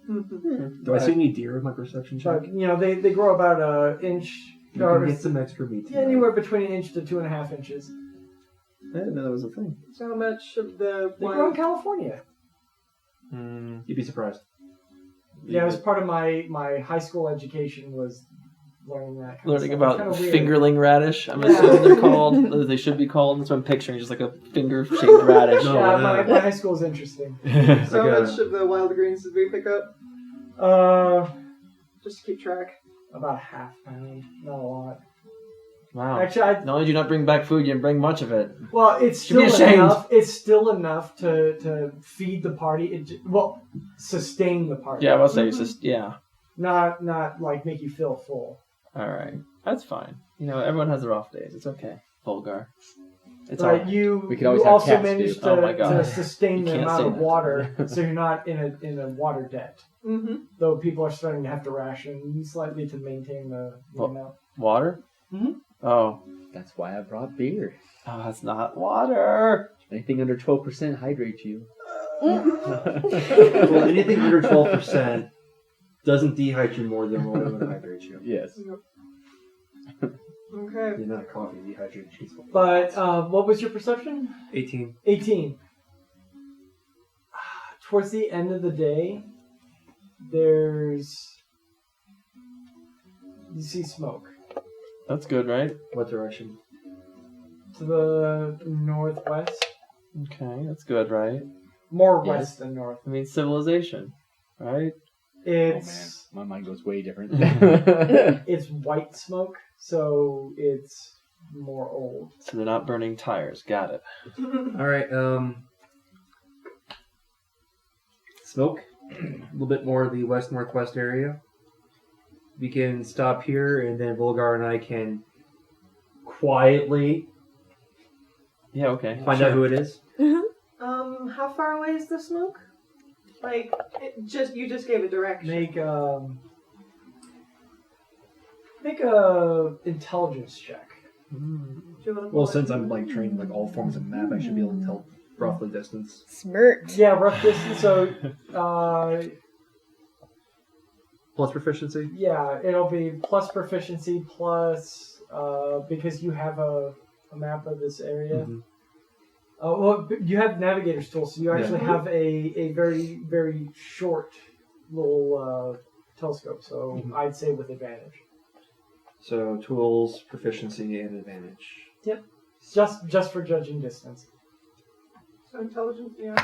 Do I see any deer with my perception check? But they grow about an inch. You can get some extra meat. Yeah, anywhere between an inch to 2.5 inches. I didn't know that was a thing. So how much of the They grow in California. You'd be surprised. Yeah, it was part of my high school education was learning that. Learning stuff. It's about kinda weird. fingerling radish. I'm Yeah. assuming they're called. They should be called. That's what I'm picturing, just like a finger-shaped radish. No. Yeah, my high school is interesting. So Okay. how much of the wild greens did we pick up? Just to keep track. About a half pound, not a lot. Wow. Actually, Not only did you not bring back food, you didn't bring much of it. well, it's Should be still ashamed. enough. It's still enough to feed the party. Sustain the party. Yeah, I was saying, it's just, yeah. Not like make you feel full. Alright. That's fine. You know, everyone has their off days. It's okay. Vulgar. It's But alright. We could you always have also cats managed do. Oh my to God. sustain You the can't amount say of that. water, so you're not in a water debt. Mm-hmm. Though people are starting to have to ration slightly to maintain the Well- amount. Water? Mhm. Oh. That's why I brought beer. Oh, that's not water. Anything under 12% hydrates you. Well, anything under 12% doesn't dehydrate you more than what it would hydrate you. Yes. Okay. The amount of coffee dehydrates you. But what was your perception? 18. 18. Towards the end of the day, you see smoke That's good, right? What direction? to the northwest, Okay, that's good, right? more Yes. west than north. I mean, civilization, right? It's Oh man, my mind goes way different. it's white smoke, so it's more old. So they're not burning tires. Got it. Alright, smoke. A little bit more of the west-northwest area. We can stop here, and then Volgar and I can quietly Yeah, okay. find out who it is. How far away is the smoke? Like, you just gave a direction. Make a intelligence check. Do you wanna Well, pull since it? I'm like trained like all forms of map, I should be able to tell roughly distance. Smirked. Yeah, rough distance. So, Plus proficiency. yeah, it'll be plus proficiency plus because you have a map of this area. Mhm. Well, you have navigator's tools, so you actually Yeah. have a very very short little telescope. So Mhm. I'd say with advantage. So tools, proficiency, and advantage. Just for judging distance. So intelligence, yeah.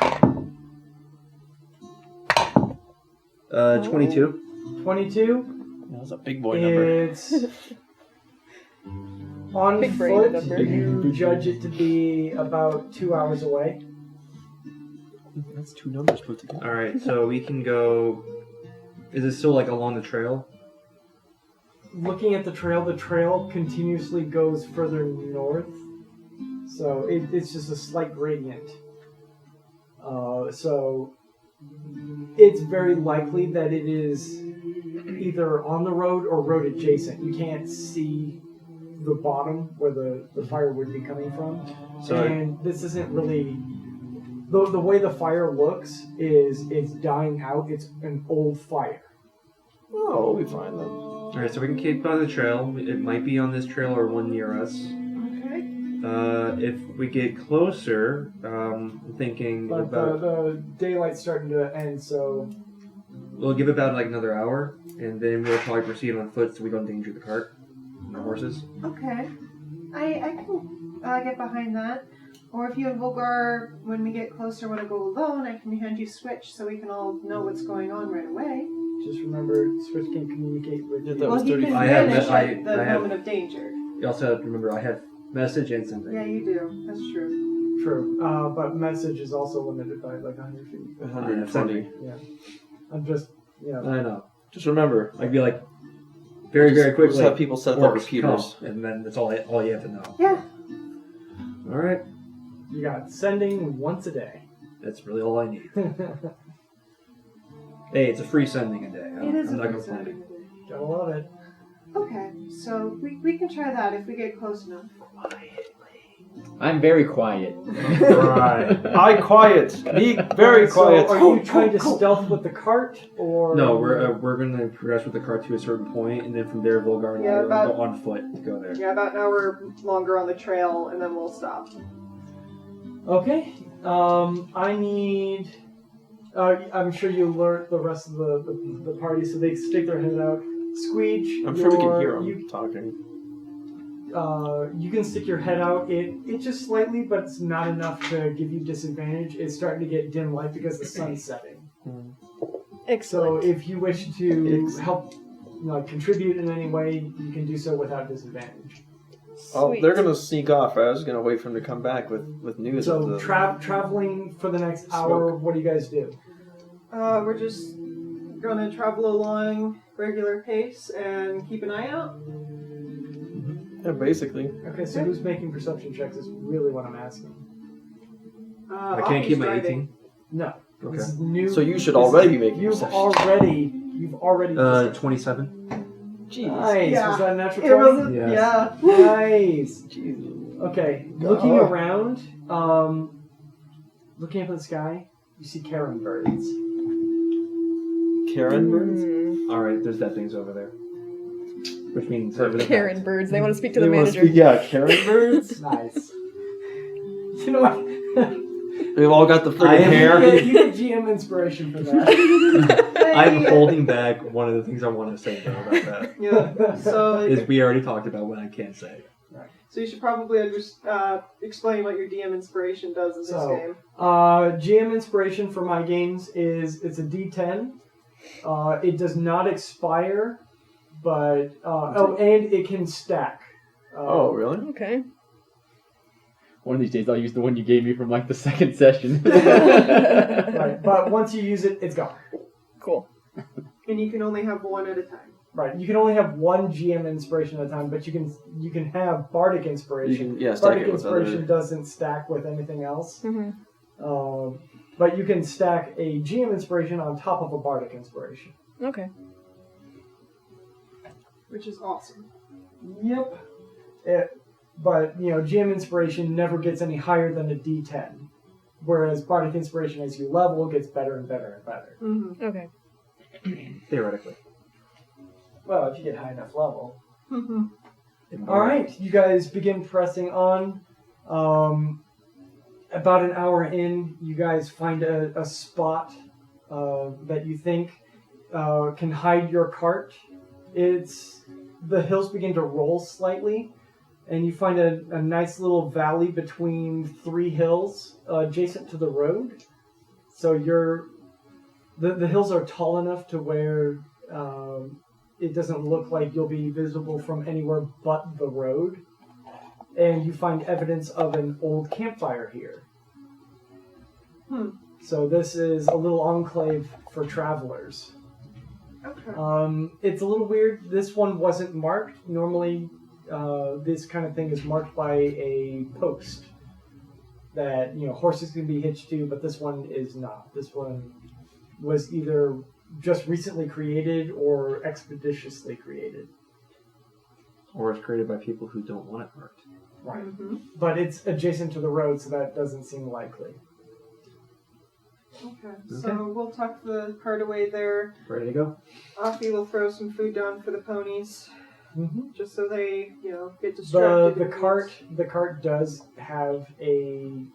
22. 22. That's a big boy number. It's on Big brain foot. number. You judge it to be about 2 hours away. That's two numbers put together. All right, so we can go. Is it still like along the trail? Looking at the trail continuously goes further north, so it's just a slight gradient. So it's very likely that it is either on the road or road adjacent. You can't see the bottom where the fire would be coming from. So And this isn't really... The way the fire looks is it's dying out. It's an old fire. Oh, we'll be fine then. all right, so we can keep on the trail. It might be on this trail or one near us. Okay. If we get closer, I'm thinking But about. the daylight's starting to end, so... We'll give about like another hour, and then we'll probably proceed on foot so we don't endanger the cart and the horses. Okay. I can get behind that. Or if you and Volgar, when we get closer, want to go alone, I can hand you Switch so we can all know what's going on right away. Just remember, Switch can communicate with Yeah, you. that was Well, he 30. can I have vanish that- at the I have- moment of danger. You also have to remember I have message and something. Yeah, you do. That's true. True. But message is also limited by like 100 feet. 120. Yeah. I'm just, I know. Just remember, I'd be like, very just quickly. have people set up their orcs repeaters. come, and then that's all you have to know. Yeah. All right, You got sending once a day. that's really all I need. Hey, it's a free sending a day. It is I'm a not free complaining. sending. Gotta love it. Okay, so we can try that if we get close enough. I'm very quiet. Right. I quiet. Me very quiet. So are you trying to stealth with the cart, or No, we're going to progress with the cart to a certain point, and then from there, Volgar and Yeah, I will about- go on foot to go there. Yeah, about an hour longer on the trail, and then we'll stop. Okay. I need. I'm sure you alert the rest of the party, so they stick their head out. Squeege. I'm sure we can hear them You, talking. you can stick your head out. It just slightly, but it's not enough to give you disadvantage. It's starting to get dim light because the sun's setting. So Excellent. if you wish to help, contribute in any way, you can do so without disadvantage. Oh, Sweet. they're gonna sneak off. I was gonna wait for them to come back with news of So the traveling for the next hour, what do you guys do? We're just gonna travel along regular pace and keep an eye out. Yeah, basically. Okay, so who's making perception checks is really what I'm asking. I can't keep my 18. No. Okay. This is new. So you should already be making You've perception. already 27. Jeez. Nice. Yeah. Was that a natural It 20? wasn't. Yes. Yeah. Nice. Jesus. Okay. Looking around, looking up at the sky, you see Karen birds. Karen birds? All right, there's dead things over there. Which means Karen birds. They want to speak to the They wanna manager. speak- yeah, Karen birds. Nice. You know what? They've all got the freaking hair. You get GM inspiration for that. I'm holding back one of the things I want to say though about that. Yeah. So, Is we already talked about what I can't say. so you should probably explain what your DM inspiration does in this So, game. GM inspiration for my games is it's a D10. It does not expire, but and it can stack. Oh, really? Okay. One of these days, I'll use the one you gave me from like the second session. Right, but once you use it, it's gone. Cool. And you can only have one at a time. Right, you can only have one GM inspiration at a time, but you can have Bardic You inspiration. can, yeah, stack Bardic it with inspiration other. doesn't stack with anything else. Mm-hmm. But you can stack a GM inspiration on top of a Bardic inspiration. Okay. Which is awesome. Yep. But, GM inspiration never gets any higher than a D10. Whereas Bardic inspiration, as you level, gets better and better and better. Mm-hmm. Okay. Theoretically. Well, if you get high enough level. Mm-hmm. Alright, you guys begin pressing on. About an hour in, you guys find a spot that you think can hide your cart. The hills begin to roll slightly, and you find a nice little valley between three hills adjacent to the road. So the hills are tall enough to where it doesn't look like you'll be visible from anywhere but the road. And you find evidence of an old campfire here. So this is a little enclave for travelers. Okay. It's a little weird. This one wasn't marked. Normally, this kind of thing is marked by a post that horses can be hitched to, but this one is not. This one was either just recently created or expeditiously created. Or it's created by people who don't want it marked. Right. Mm-hmm. But it's adjacent to the road, so that doesn't seem likely. Okay. So we'll tuck the cart away there. Ready to go? Afi will throw some food down for the ponies, Mm-hmm. just so they, get distracted. The cart does have a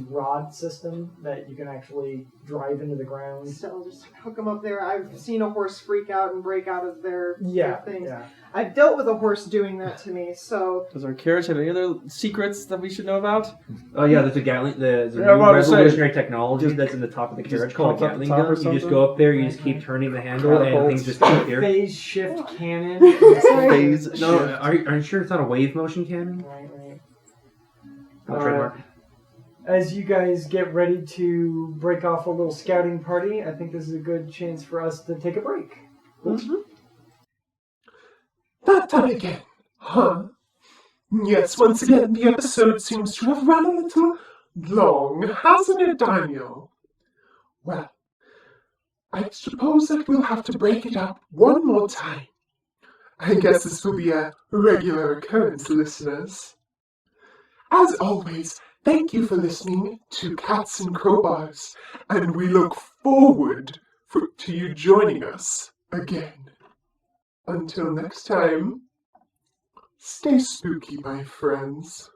rod system that you can actually drive into the ground. So just hook them up there. I've seen a horse freak out and break out of their things. Yeah. I've dealt with a horse doing that to me, so... Does our carriage have any other secrets that we should know about? Oh yeah, there's a Gatling. There's a Yeah, I'm new about to say, revolutionary technology just- that's in the top of the just carriage called a pop up Gatling top or gun. You just something? go up there, you just keep turning the handle, and bolts. things just disappear. Phase shift cannon. Phase No, shift. are you sure it's not a wave motion cannon? Right. Not trademark. As you guys get ready to break off a little scouting party, I think this is a good chance for us to take a break. That time again, huh? Yes, once again, the episode seems to have run a little long, hasn't it, Daniel? Well, I suppose that we'll have to break it up one more time. I guess this will be a regular occurrence, listeners. As always, thank you for listening to Cats and Crowbars, and we look forward to you joining us again. Until next time, stay spooky, my friends.